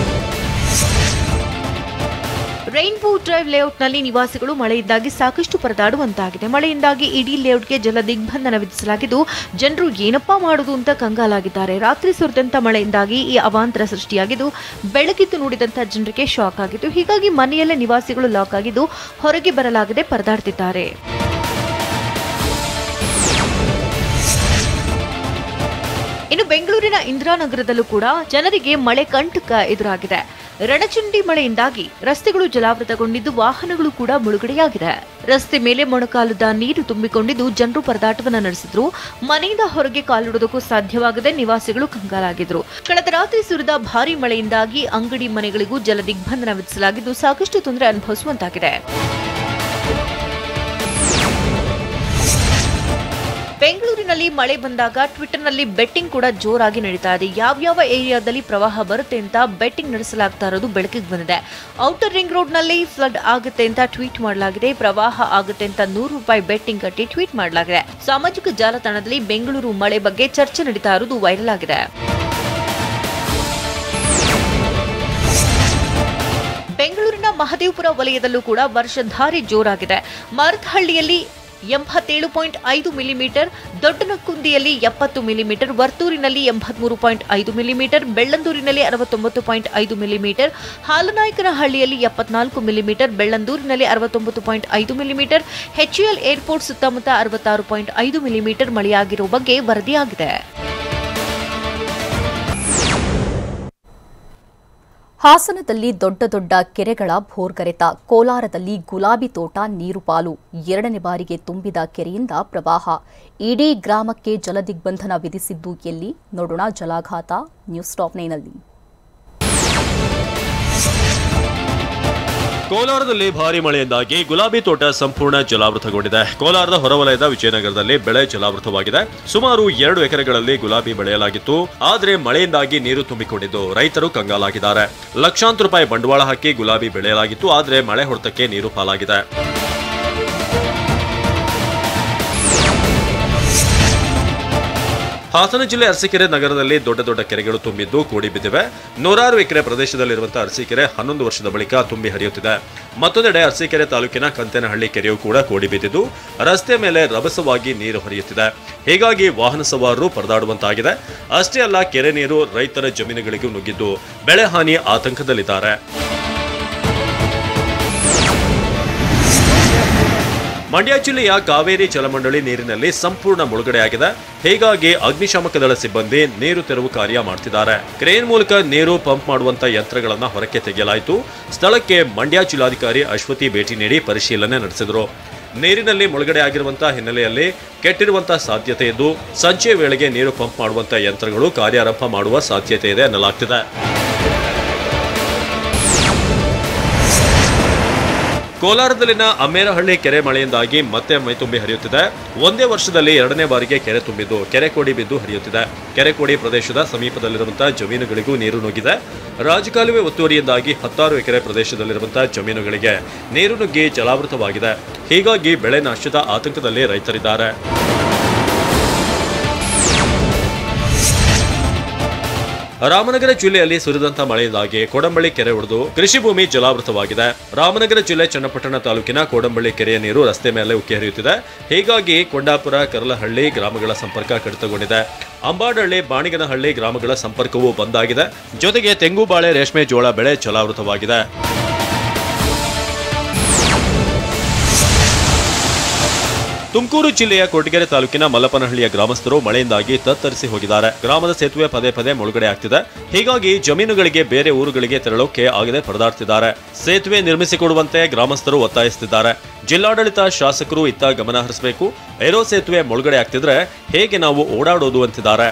ರೈನ್ಬೋ ಡ್ರೈವ್ ಲೇಔಟ್ನಲ್ಲಿ ನಿವಾಸಿಗಳು ಮಳೆಯಿಂದಾಗಿ ಸಾಕಷ್ಟು ಪರದಾಡುವಂತಾಗಿದೆ. ಮಳೆಯಿಂದಾಗಿ ಇಡೀ ಲೇಔಟ್ಗೆ ಜಲ ದಿಗ್ಬಂಧನ ವಿಧಿಸಲಾಗಿದ್ದು ಜನರು ಏನಪ್ಪಾ ಮಾಡುವುದು ಅಂತ ಕಂಗಾಲಾಗಿದ್ದಾರೆ. ರಾತ್ರಿ ಸುರಿದಂತ ಮಳೆಯಿಂದಾಗಿ ಈ ಅವಾಂತರ ಸೃಷ್ಟಿಯಾಗಿದ್ದು ಬೆಳಗಿದ್ದು ನೋಡಿದಂತ ಜನರಿಗೆ ಶಾಕ್ ಆಗಿತ್ತು. ಹೀಗಾಗಿ ಮನೆಯಲ್ಲೇ ನಿವಾಸಿಗಳು ಲಾಕ್ ಆಗಿದ್ದು ಹೊರಗೆ ಬರಲಾಗದೆ ಪರದಾಡ್ತಿದ್ದಾರೆ. ಇನ್ನು ಬೆಂಗಳೂರಿನ ಇಂದಿರಾನಗರದಲ್ಲೂ ಕೂಡ ಜನರಿಗೆ ಮಳೆ ಕಂಟಕ ಎದುರಾಗಿದೆ. ರಣಚಂಡಿ ಮಳೆಯಿಂದಾಗಿ ರಸ್ತೆಗಳು ಜಲಾವೃತಗೊಂಡಿದ್ದು ವಾಹನಗಳು ಕೂಡ ಮುಳುಗಡೆಯಾಗಿದೆ. ರಸ್ತೆ ಮೇಲೆ ಮೊಣಕಾಲುದ ನೀರು ತುಂಬಿಕೊಂಡಿದ್ದು ಜನರು ಪರದಾಟವನ್ನ ನಡೆಸಿದ್ರು. ಮನೆಯಿಂದ ಹೊರಗೆ ಕಾಲಿಡೋದಕ್ಕೂ ಸಾಧ್ಯವಾಗದೆ ನಿವಾಸಿಗಳು ಕಂಗಾಲಾಗಿದ್ರು. ಕಳೆದ ರಾತ್ರಿ ಸುರಿದ ಭಾರೀ ಮಳೆಯಿಂದಾಗಿ ಅಂಗಡಿ ಮನೆಗಳಿಗೂ ಜಲ ದಿಗ್ಬಂಧನ ವಿಧಿಸಲಾಗಿದ್ದು ಸಾಕಷ್ಟು ತೊಂದರೆ ಅನುಭವಿಸುವಂತಾಗಿದೆ. ಬೆಂಗಳೂರಿನಲ್ಲಿ ಮಳೆ ಬಂದಾಗ ಟ್ವಿಟರ್ನಲ್ಲಿ ಬೆಟ್ಟಿಂಗ್ ಕೂಡ ಜೋರಾಗಿ ನಡೀತಾ ಇದೆ. ಯಾವ್ಯಾವ ಏರಿಯಾದಲ್ಲಿ ಪ್ರವಾಹ ಬರುತ್ತೆ ಅಂತ ಬೆಟ್ಟಿಂಗ್ ನಡೆಸಲಾಗ್ತಾ ಇರೋದು ಬೆಳಕಿಗೆ ಬಂದಿದೆ. ಔಟರ್ ರಿಂಗ್ ರೋಡ್ನಲ್ಲಿ ಫ್ಲಡ್ ಆಗುತ್ತೆ ಅಂತ ಟ್ವೀಟ್ ಮಾಡಲಾಗಿದೆ. ಪ್ರವಾಹ ಆಗುತ್ತೆ ಅಂತ ₹100 ಬೆಟ್ಟಿಂಗ್ ಕಟ್ಟಿ ಟ್ವೀಟ್ ಮಾಡಲಾಗಿದೆ. ಸಾಮಾಜಿಕ ಜಾಲತಾಣದಲ್ಲಿ ಬೆಂಗಳೂರು ಮಳೆ ಬಗ್ಗೆ ಚರ್ಚೆ ನಡೀತಾ ಇರೋದು ವೈರಲ್ ಆಗಿದೆ. ಬೆಂಗಳೂರಿನ ಮಹದೇವಪುರ ವಲಯದಲ್ಲೂ ಕೂಡ ವರ್ಷಧಾರೆ ಜೋರಾಗಿದೆ. ಮರತಹಳ್ಳಿಯಲ್ಲಿ 87.5 ಮಿಲಿಮೀಟರ್, ದೊಡ್ಡನಕ್ಕುಂದಿಯಲ್ಲಿ 70 ಮಿಲಿಮೀಟರ್, ವರ್ತೂರಿನಲ್ಲಿ 83.5 ಮಿಲಿಮೀಟರ್, ಬೆಳ್ಳಂದೂರಿನಲ್ಲಿ 69.5 ಮಿಲಿಮೀಟರ್, ಹಾಲನಾಯಕನಹಳ್ಳಿಯಲ್ಲಿ 74 ಮಿಲಿಮೀಟರ್, ಬೆಳ್ಳಂದೂರಿನಲ್ಲಿ 69.5 ಮಿಲಿಮೀಟರ್, HAL ಏರ್ಪೋರ್ಟ್ ಸುತ್ತಮುತ್ತ 66.5 ಮಿಲಿಮೀಟರ್ ಮಳೆಯಾಗಿರುವ ಬಗ್ಗೆ ವರದಿಯಾಗಿದೆ. ಹಾಸನದಲ್ಲಿ ದೊಡ್ಡ ದೊಡ್ಡ ಕೆರೆಗಳ ಭೋರ್ಗರೆತ, ಕೋಲಾರದಲ್ಲಿ ಗುಲಾಬಿ ತೋಟ ನೀರು ಪಾಲು, 2ನೇ ಬಾರಿಗೆ ತುಂಬಿದ ಕೆರೆಯಿಂದ ಪ್ರವಾಹ, ಇಡೀ ಗ್ರಾಮಕ್ಕೆ ಜಲದಿಗ್ಬಂಧನ ವಿಧಿಸಿದ್ದು ಎಲ್ಲಿ? ನೋಡೋಣ ಜಲಾಘಾತ ನ್ಯೂಸ್ ಟಾಪ್ 9ನಲ್ಲಿ. ಕೋಲಾರದಲ್ಲಿ ಭಾರಿ ಮಳೆಯಿಂದಾಗಿ ಗುಲಾಬಿ ತೋಟ ಸಂಪೂರ್ಣ ಜಲಾವೃತಗೊಂಡಿದೆ. ಕೋಲಾರದ ಹೊರವಲಯದ ವಿಜಯನಗರದಲ್ಲಿ ಬೆಳೆ ಜಲಾವೃತವಾಗಿದೆ. ಸುಮಾರು 2 ಎಕರೆಗಳಲ್ಲಿ ಗುಲಾಬಿ ಬೆಳೆಯಲಾಗಿತ್ತು. ಆದರೆ ಮಳೆಯಿಂದಾಗಿ ನೀರು ತುಂಬಿಕೊಂಡಿದ್ದು ರೈತರು ಕಂಗಾಲಾಗಿದ್ದಾರೆ. ಲಕ್ಷಾಂತರ ರೂಪಾಯಿ ಬಂಡವಾಳ ಹಾಕಿ ಗುಲಾಬಿ ಬೆಳೆಯಲಾಗಿತ್ತು. ಆದರೆ ಮಳೆ ಹೊಡೆತಕ್ಕೆ ನೀರು ಪಾಲಾಗಿದೆ. ಹಾಸನ ಜಿಲ್ಲೆ ಅರಸೀಕೆರೆ ನಗರದಲ್ಲಿ ದೊಡ್ಡ ದೊಡ್ಡ ಕೆರೆಗಳು ತುಂಬಿದ್ದು ಕೂಡಿ ಬಿದ್ದಿವೆ. 106 ಎಕರೆ ಪ್ರದೇಶದಲ್ಲಿರುವಂತಹ ಅರಸೀಕೆರೆ 11 ವರ್ಷದ ಬಳಿಕ ತುಂಬಿ ಹರಿಯುತ್ತಿದೆ. ಮತ್ತೊಂದೆಡೆ ಅರಸೀಕೆರೆ ತಾಲೂಕಿನ ಕಂತೇನಹಳ್ಳಿ ಕೆರೆಯೂ ಕೂಡ ಕೂಡಿ ಬಿದ್ದಿದ್ದು ರಸ್ತೆ ಮೇಲೆ ರಭಸವಾಗಿ ನೀರು ಹರಿಯುತ್ತಿದೆ. ಹೀಗಾಗಿ ವಾಹನ ಸವಾರರು ಪರದಾಡುವಂತಾಗಿದೆ. ಅಷ್ಟೇ ಅಲ್ಲ, ಕೆರೆ ನೀರು ರೈತರ ಜಮೀನುಗಳಿಗೂ ನುಗ್ಗಿದ್ದು ಬೆಳೆ ಹಾನಿ ಆತಂಕದಲ್ಲಿದ್ದಾರೆ. ಮಂಡ್ಯ ಜಿಲ್ಲೆಯ ಕಾವೇರಿ ಜಲಮಂಡಳಿ ನೀರಿನಲ್ಲಿ ಸಂಪೂರ್ಣ ಮುಳುಗಡೆಯಾಗಿದೆ. ಹೀಗಾಗಿ ಅಗ್ನಿಶಾಮಕ ದಳ ಸಿಬ್ಬಂದಿ ನೀರು ತೆರವು ಕಾರ್ಯ ಮಾಡ್ತಿದ್ದಾರೆ. ಕ್ರೇನ್ ಮೂಲಕ ನೀರು ಪಂಪ್ ಮಾಡುವಂತ ಯಂತ್ರಗಳನ್ನ ಹೊರಕ್ಕೆ ತೆಗೆಯಲಾಯಿತು. ಸ್ಥಳಕ್ಕೆ ಮಂಡ್ಯ ಜಿಲ್ಲಾಧಿಕಾರಿ ಅಶ್ವತಿ ಭೇಟಿ ನೀಡಿ ಪರಿಶೀಲನೆ ನಡೆಸಿದರು. ನೀರಿನಲ್ಲಿ ಮುಳುಗಡೆಯಾಗಿರುವಂತಹ ಹಿನ್ನೆಲೆಯಲ್ಲಿ ಕೆಟ್ಟಿರುವಂತಹ ಸಾಧ್ಯತೆ ಇದ್ದು ಸಂಜೆ ವೇಳೆಗೆ ನೀರು ಪಂಪ್ ಮಾಡುವಂತ ಯಂತ್ರಗಳು ಕಾರ್ಯಾರಂಭ ಮಾಡುವ ಸಾಧ್ಯತೆ ಇದೆ ಎನ್ನಲಾಗ್ತಿದೆ. ಕೋಲಾರದಲ್ಲಿನ ಅಮ್ಮೇರಹಳ್ಳಿ ಕೆರೆ ಮಳೆಯಿಂದಾಗಿ ಮತ್ತೆ ಮೈತುಂಬಿ ಹರಿಯುತ್ತಿದೆ. ಒಂದೇ ವರ್ಷದಲ್ಲಿ 2ನೇ ಬಾರಿಗೆ ಕೆರೆ ತುಂಬಿದ್ದು ಕೆರೆ ಕೋಡಿ ಬಿದ್ದು ಹರಿಯುತ್ತಿದೆ. ಕೆರೆ ಕೋಡಿ ಪ್ರದೇಶದ ಸಮೀಪದಲ್ಲಿರುವಂತಹ ಜಮೀನುಗಳಿಗೂ ನೀರು ನುಗ್ಗಿದೆ. ರಾಜಕಾಲುವೆ ಒತ್ತುವರಿಯಿಂದಾಗಿ 16 ಎಕರೆ ಪ್ರದೇಶದಲ್ಲಿರುವಂತಹ ಜಮೀನುಗಳಿಗೆ ನೀರು ನುಗ್ಗಿ ಜಲಾವೃತವಾಗಿದೆ. ಹೀಗಾಗಿ ಬೆಳೆ ನಾಶದ ಆತಂಕದಲ್ಲಿ ರಾಮನಗರ ಜಿಲ್ಲೆಯಲ್ಲಿ ಸುರಿದಂತ ಮಳೆಯಿಂದಾಗಿ ಕೋಡಂಬಳ್ಳಿ ಕೆರೆ ಒಡೆದು ಕೃಷಿ ಭೂಮಿ ಜಲಾವೃತವಾಗಿದೆ. ರಾಮನಗರ ಜಿಲ್ಲೆ ಚನ್ನಪಟ್ಟಣ ತಾಲೂಕಿನ ಕೋಡಂಬಳ್ಳಿ ಕೆರೆಯ ನೀರು ರಸ್ತೆ ಮೇಲೆ ಉಕ್ಕಿ ಹರಿಯುತ್ತಿದೆ. ಹೀಗಾಗಿ ಕೊಂಡಾಪುರ, ಕರಲಹಳ್ಳಿ ಗ್ರಾಮಗಳ ಸಂಪರ್ಕ ಕಡಿತಗೊಂಡಿದೆ. ಅಂಬಾಡಹಳ್ಳಿ, ಬಾಣಿಗನಹಳ್ಳಿ ಗ್ರಾಮಗಳ ಸಂಪರ್ಕವೂ ಬಂದ್ ಆಗಿದೆ. ಜೊತೆಗೆ ತೆಂಗು, ಬಾಳೆ, ರೇಷ್ಮೆ, ಜೋಳ ಬೆಳೆ ಜಲಾವೃತವಾಗಿದೆ. ತುಮಕೂರು ಜಿಲ್ಲೆಯ ಕೊರಟಗೆರೆ ತಾಲೂಕಿನ ಮಲ್ಲಪನಹಳ್ಳಿಯ ಗ್ರಾಮಸ್ಥರು ಮಳೆಯಿಂದಾಗಿ ತತ್ತರಿಸಿ ಹೋಗಿದ್ದಾರೆ. ಗ್ರಾಮದ ಸೇತುವೆ ಪದೇ ಪದೇ ಮುಳುಗಡೆ ಆಗ್ತಿದೆ. ಹೀಗಾಗಿ ಜಮೀನುಗಳಿಗೆ ಬೇರೆ ಊರುಗಳಿಗೆ ತೆರಳೋಕೆ ಆಗದೆ ಪರದಾಡ್ತಿದ್ದಾರೆ. ಸೇತುವೆ ನಿರ್ಮಿಸಿಕೊಡುವಂತೆ ಗ್ರಾಮಸ್ಥರು ಒತ್ತಾಯಿಸುತ್ತಿದ್ದಾರೆ. ಜಿಲ್ಲಾಡಳಿತ, ಶಾಸಕರು ಇತ್ತ ಗಮನ ಹರಿಸಬೇಕು. ಏರೋ ಸೇತುವೆ ಮುಳುಗಡೆ ಆಗ್ತಿದ್ರೆ ಹೇಗೆ ನಾವು ಓಡಾಡೋದು ಅಂತಿದ್ದಾರೆ.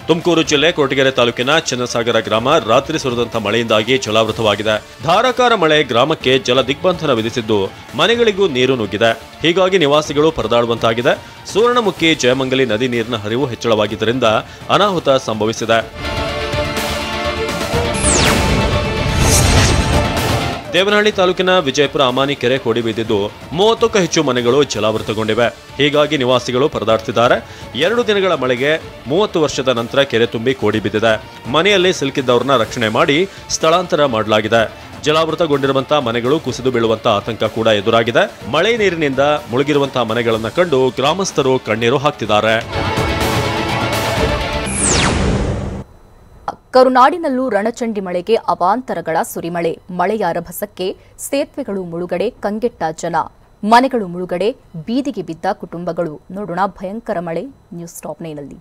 ತುಮಕೂರು ಜಿಲ್ಲೆ ಕೊರಟಗೆರೆ ತಾಲೂಕಿನ ಚನ್ನಸಾಗರ ಗ್ರಾಮ ರಾತ್ರಿ ಸುರಿದಂತ ಮಳೆಯಿಂದಾಗಿ ಜಲಾವೃತವಾಗಿದೆ. ಧಾರಾಕಾರ ಮಳೆ ಗ್ರಾಮಕ್ಕೆ ಜಲ ದಿಗ್ಬಂಧನ ವಿಧಿಸಿದ್ದು ಮನೆಗಳಿಗೂ ನೀರು ನುಗ್ಗಿದೆ. ಹೀಗಾಗಿ ನಿವಾಸಿಗಳು ಪರದಾಡುವಂತಾಗಿದೆ. ಸುವರ್ಣಮುಖಿ, ಜಯಮಂಗಲಿ ನದಿ ನೀರಿನ ಹರಿವು ಹೆಚ್ಚಳವಾಗಿದ್ದರಿಂದ ಅನಾಹುತ ಸಂಭವಿಸಿದೆ. ದೇವನಹಳ್ಳಿ ತಾಲೂಕಿನ ವಿಜಯಪುರ ಅಮಾನಿ ಕೆರೆ ಕೋಡಿ ಬಿದ್ದಿದ್ದು 30ಕ್ಕೂ ಹೆಚ್ಚು ಮನೆಗಳು ಜಲಾವೃತಗೊಂಡಿವೆ. ಹೀಗಾಗಿ ನಿವಾಸಿಗಳು ಪರದಾಡ್ತಿದ್ದಾರೆ. 2 ದಿನಗಳ ಮಳೆಗೆ 30 ವರ್ಷದ ನಂತರ ಕೆರೆ ತುಂಬಿ ಕೋಡಿ ಬಿದ್ದಿದೆ. ಮನೆಯಲ್ಲಿ ಸಿಲುಕಿದ್ದವರನ್ನ ರಕ್ಷಣೆ ಮಾಡಿ ಸ್ಥಳಾಂತರ ಮಾಡಲಾಗಿದೆ. ಜಲಾವೃತಗೊಂಡಿರುವಂತಹ ಮನೆಗಳು ಕುಸಿದು ಬೀಳುವಂತಹ ಆತಂಕ ಕೂಡ ಎದುರಾಗಿದೆ. ಮಳೆ ನೀರಿನಿಂದ ಮುಳುಗಿರುವಂತಹ ಮನೆಗಳನ್ನು ಕಂಡು ಗ್ರಾಮಸ್ಥರು ಕಣ್ಣೀರು ಹಾಕ್ತಿದ್ದಾರೆ. ಕರುನಾಡಿನಲ್ಲೂ ರಣಚಂಡಿ ಮಳೆಗೆ ಅವಾಂತರಗಳ ಸುರಿಮಳೆ. ಮಳೆಯ ರಭಸಕ್ಕೆ ಸೇತುವೆಗಳು ಮುಳುಗಡೆ, ಕಂಗೆಟ್ಟ ಜನ, ಮನೆಗಳು ಮುಳುಗಡೆ, ಬೀದಿಗೆ ಬಿದ್ದ ಕುಟುಂಬಗಳು. ನೋಡೋಣ ಭಯಂಕರ ಮಳೆ ನ್ಯೂಸ್ ಟಾಪ್ 9ನಲ್ಲಿ.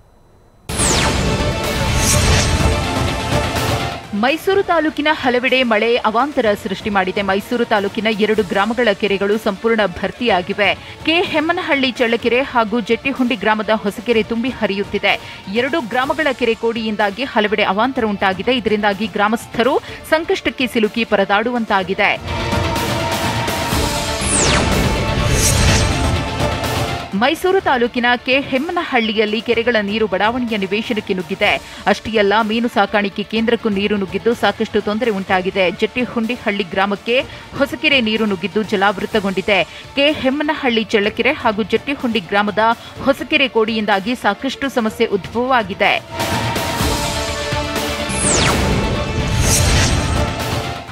ಮೈಸೂರು ತಾಲೂಕಿನ ಹಲವೆಡೆ ಮಳೆ ಅವಾಂತರ ಸೃಷ್ಟಿ ಮಾಡಿದೆ. ಮೈಸೂರು ತಾಲೂಕಿನ 2 ಗ್ರಾಮಗಳ ಕೆರೆಗಳು ಸಂಪೂರ್ಣ ಭರ್ತಿಯಾಗಿವೆ. ಹೆಮ್ಮನಹಳ್ಳಿ ಚಳ್ಳಕೆರೆ ಹಾಗೂ ಜಟ್ಟಿಹುಂಡಿ ಗ್ರಾಮದ ಹೊಸಕೆರೆ ತುಂಬಿ ಹರಿಯುತ್ತಿದೆ. 2 ಗ್ರಾಮಗಳ ಕೆರೆ ಕೋಡಿಯಿಂದಾಗಿ ಹಲವೆಡೆ ಅವಾಂತರ ಉಂಟಾಗಿದೆ. ಇದರಿಂದಾಗಿ ಗ್ರಾಮಸ್ಥರು ಸಂಕಷ್ಟಕ್ಕೆ ಸಿಲುಕಿ ಪರದಾಡುವಂತಾಗಿದೆ. ಮೈಸೂರು ತಾಲೂಕಿನ ಹೆಮ್ಮನಹಳ್ಳಿಯಲ್ಲಿ ಕೆರೆಗಳ ನೀರು ಬಡಾವಣೆಯ ನಿವೇಶನಕ್ಕೆ ನುಗ್ಗಿದೆ. ಅಷ್ಟೇ ಅಲ್ಲ, ಮೀನು ಸಾಕಾಣಿಕೆ ಕೇಂದ್ರಕ್ಕೂ ನೀರು ನುಗ್ಗಿದ್ದು ಸಾಕಷ್ಟು ತೊಂದರೆ ಉಂಟಾಗಿದೆ. ಜಟ್ಟಿಹುಂಡಿಹಳ್ಳಿ ಗ್ರಾಮಕ್ಕೆ ಹೊಸಕೆರೆ ನೀರು ನುಗ್ಗಿದ್ದು ಜಲಾವೃತಗೊಂಡಿದೆ. ಹೆಮ್ಮನಹಳ್ಳಿ ಚಳ್ಳಕೆರೆ ಹಾಗೂ ಜಟ್ಟಿಹುಂಡಿ ಗ್ರಾಮದ ಹೊಸಕೆರೆ ಕೋಡಿಯಿಂದಾಗಿ ಸಾಕಷ್ಟು ಸಮಸ್ಯೆ ಉದ್ಭವವಾಗಿದೆ.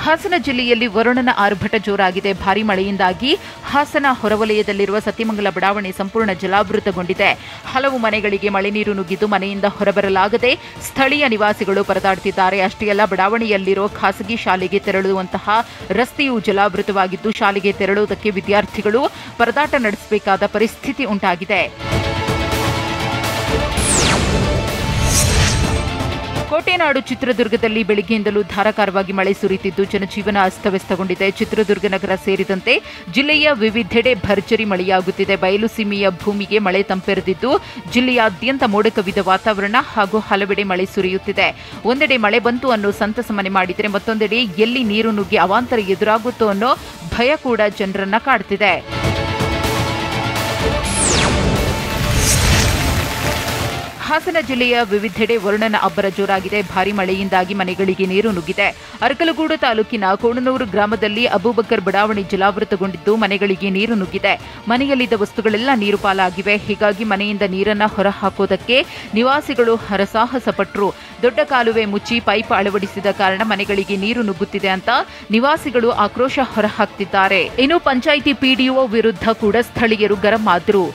ಹಾಸನ ಜಿಲ್ಲೆಯಲ್ಲಿ ವರುಣನ ಆರ್ಭಟ ಜೋರಾಗಿದೆ. ಭಾರೀ ಮಳೆಯಿಂದಾಗಿ ಹಾಸನ ಹೊರವಲಯದಲ್ಲಿರುವ ಸತ್ಯಮಂಗಲ ಬಡಾವಣೆ ಸಂಪೂರ್ಣ ಜಲಾವೃತಗೊಂಡಿದೆ. ಹಲವು ಮನೆಗಳಿಗೆ ಮಳೆ ನೀರು ನುಗ್ಗಿದ್ದು ಮನೆಯಿಂದ ಹೊರಬರಲಾಗದೆ ಸ್ಥಳೀಯ ನಿವಾಸಿಗಳು ಪರದಾಡುತ್ತಿದ್ದಾರೆ. ಅಷ್ಟೇ ಅಲ್ಲ, ಬಡಾವಣೆಯಲ್ಲಿರೋ ಖಾಸಗಿ ಶಾಲೆಗೆ ತೆರಳುವಂತಹ ರಸ್ತೆಯೂ ಜಲಾವೃತವಾಗಿದ್ದು ಶಾಲೆಗೆ ತೆರಳುವುದಕ್ಕೆ ವಿದ್ಯಾರ್ಥಿಗಳು ಪರದಾಟ ನಡೆಸಬೇಕಾದ ಪರಿಸ್ಥಿತಿ ಉಂಟಾಗಿದೆ. ಕೋಟೆನಾಡು ಚಿತ್ರದುರ್ಗದಲ್ಲಿ ಬೆಳಗ್ಗೆಯಿಂದಲೂ ಧಾರಾಕಾರವಾಗಿ ಮಳೆ ಸುರಿಯುತ್ತಿದ್ದು ಜನಜೀವನ ಅಸ್ತವ್ಯಸ್ತಗೊಂಡಿದೆ. ಚಿತ್ರದುರ್ಗ ನಗರ ಸೇರಿದಂತೆ ಜಿಲ್ಲೆಯ ವಿವಿಧೆಡೆ ಭರ್ಜರಿ ಮಳೆಯಾಗುತ್ತಿದೆ. ಬಯಲು ಸೀಮೆಯ ಭೂಮಿಗೆ ಮಳೆ ತಂಪೆರೆದಿದ್ದು ಜಿಲ್ಲೆಯಾದ್ಯಂತ ಮೋಡ ಕವಿದ ವಾತಾವರಣ ಹಾಗೂ ಹಲವೆಡೆ ಮಳೆ ಸುರಿಯುತ್ತಿದೆ. ಒಂದೆಡೆ ಮಳೆ ಬಂತು ಅನ್ನೋ ಸಂತಸ ಮನೆ ಮಾಡಿದರೆ ಮತ್ತೊಂದೆಡೆ ಎಲ್ಲಿ ನೀರು ನುಗ್ಗಿ ಅವಾಂತರ ಎದುರಾಗುತ್ತೋ ಅನ್ನೋ ಭಯ ಕೂಡ ಜನರನ್ನ ಕಾಡ್ತಿದೆ. ಹಾಸನ ಜಿಲ್ಲೆಯ ವಿವಿಧೆಡೆ ವರುಣನ ಅಬ್ಬರ ಜೋರಾಗಿದೆ. ಭಾರೀ ಮಳೆಯಿಂದಾಗಿ ಮನೆಗಳಿಗೆ ನೀರು ನುಗ್ಗಿದೆ. ಅರಕಲಗೂಡು ತಾಲೂಕಿನ ಕೋಣನೂರು ಗ್ರಾಮದಲ್ಲಿ ಅಬೂಬಕರ್ ಬಡಾವಣೆ ಜಲಾವೃತಗೊಂಡಿದ್ದು ಮನೆಗಳಿಗೆ ನೀರು ನುಗ್ಗಿದೆ. ಮನೆಯಲ್ಲಿದ್ದ ವಸ್ತುಗಳೆಲ್ಲ ನೀರು ಪಾಲಾಗಿವೆ. ಹೀಗಾಗಿ ಮನೆಯಿಂದ ನೀರನ್ನ ಹೊರಹಾಕೋದಕ್ಕೆ ನಿವಾಸಿಗಳು ಹರಸಾಹಸ ಪಟ್ಟರು. ದೊಡ್ಡ ಕಾಲುವೆ ಮುಚ್ಚಿ ಪೈಪ್ ಅಳವಡಿಸಿದ ಕಾರಣ ಮನೆಗಳಿಗೆ ನೀರು ನುಗ್ಗುತ್ತಿದೆ ಅಂತ ನಿವಾಸಿಗಳು ಆಕ್ರೋಶ ಹೊರಹಾಕ್ತಿದ್ದಾರೆ. ಇನ್ನು ಪಂಚಾಯಿತಿ ಪಿಡಿಒ ವಿರುದ್ಧ ಕೂಡ ಸ್ಥಳೀಯರು ಗರಂ ಆದ್ರು.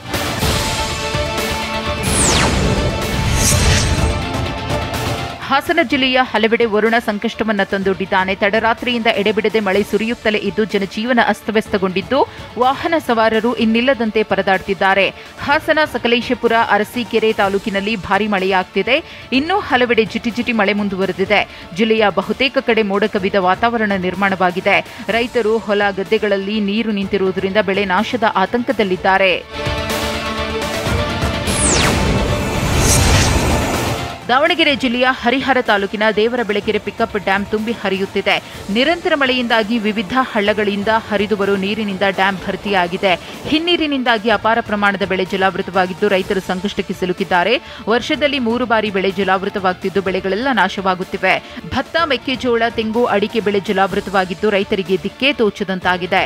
ಹಾಸನ ಜಿಲ್ಲೆಯ ಹಲವೆಡೆ ವರುಣ ಸಂಕಷ್ಟವನ್ನ ತಂದೊಡ್ಡಿದ್ದಾನೆ. ತಡರಾತ್ರಿಯಿಂದ ಎಡೆಬಿಡದೆ ಮಳೆ ಸುರಿಯುತ್ತಲೇ ಇದ್ದು ಜನಜೀವನ ಅಸ್ತವ್ಯಸ್ತಗೊಂಡಿದ್ದು ವಾಹನ ಸವಾರರು ಇನ್ನಿಲ್ಲದಂತೆ ಪರದಾಡ್ತಿದ್ದಾರೆ. ಹಾಸನ, ಸಕಲೇಶಪುರ, ಅರಸೀಕೆರೆ ತಾಲೂಕಿನಲ್ಲಿ ಭಾರೀ ಮಳೆಯಾಗ್ತಿದೆ. ಇನ್ನೂ ಹಲವೆಡೆ ಜಿಟಿಜಿಟಿ ಮಳೆ ಮುಂದುವರೆದಿದೆ. ಜಿಲ್ಲೆಯ ಬಹುತೇಕ ಕಡೆ ಮೋಡ ಕವಿದ ವಾತಾವರಣ ನಿರ್ಮಾಣವಾಗಿದೆ. ರೈತರು ಹೊಲ ಗದ್ದೆಗಳಲ್ಲಿ ನೀರು ನಿಂತಿರುವುದರಿಂದ ಬೆಳೆ ನಾಶದ ಆತಂಕದಲ್ಲಿದ್ದಾರೆ. ದಾವಣಗೆರೆ ಜಿಲ್ಲೆಯ ಹರಿಹರ ತಾಲೂಕಿನ ದೇವರಬೆಳಕೆರೆ ಪಿಕಪ್ ಡ್ಯಾಂ ತುಂಬಿ ಹರಿಯುತ್ತಿದೆ. ನಿರಂತರ ಮಳೆಯಿಂದಾಗಿ ವಿವಿಧ ಹಳ್ಳಗಳಿಂದ ಹರಿದು ಬರುವ ನೀರಿನಿಂದ ಡ್ಯಾಂ ಭರ್ತಿಯಾಗಿದೆ. ಹಿನ್ನೀರಿನಿಂದಾಗಿ ಅಪಾರ ಪ್ರಮಾಣದ ಬೆಳೆ ಜಲಾವೃತವಾಗಿದ್ದು ರೈತರು ಸಂಕಷ್ಟಕ್ಕೆ ಸಿಲುಕಿದ್ದಾರೆ. ವರ್ಷದಲ್ಲಿ 3 ಬಾರಿ ಬೆಳೆ ಜಲಾವೃತವಾಗುತ್ತಿದ್ದು ಬೆಳೆಗಳೆಲ್ಲ ನಾಶವಾಗುತ್ತಿವೆ. ಭತ್ತ, ಮೆಕ್ಕೆಜೋಳ, ತೆಂಗು, ಅಡಿಕೆ ಬೆಳೆ ಜಲಾವೃತವಾಗಿದ್ದು ರೈತರಿಗೆ ದಿಕ್ಕೇ ತೋಚದಂತಾಗಿದೆ.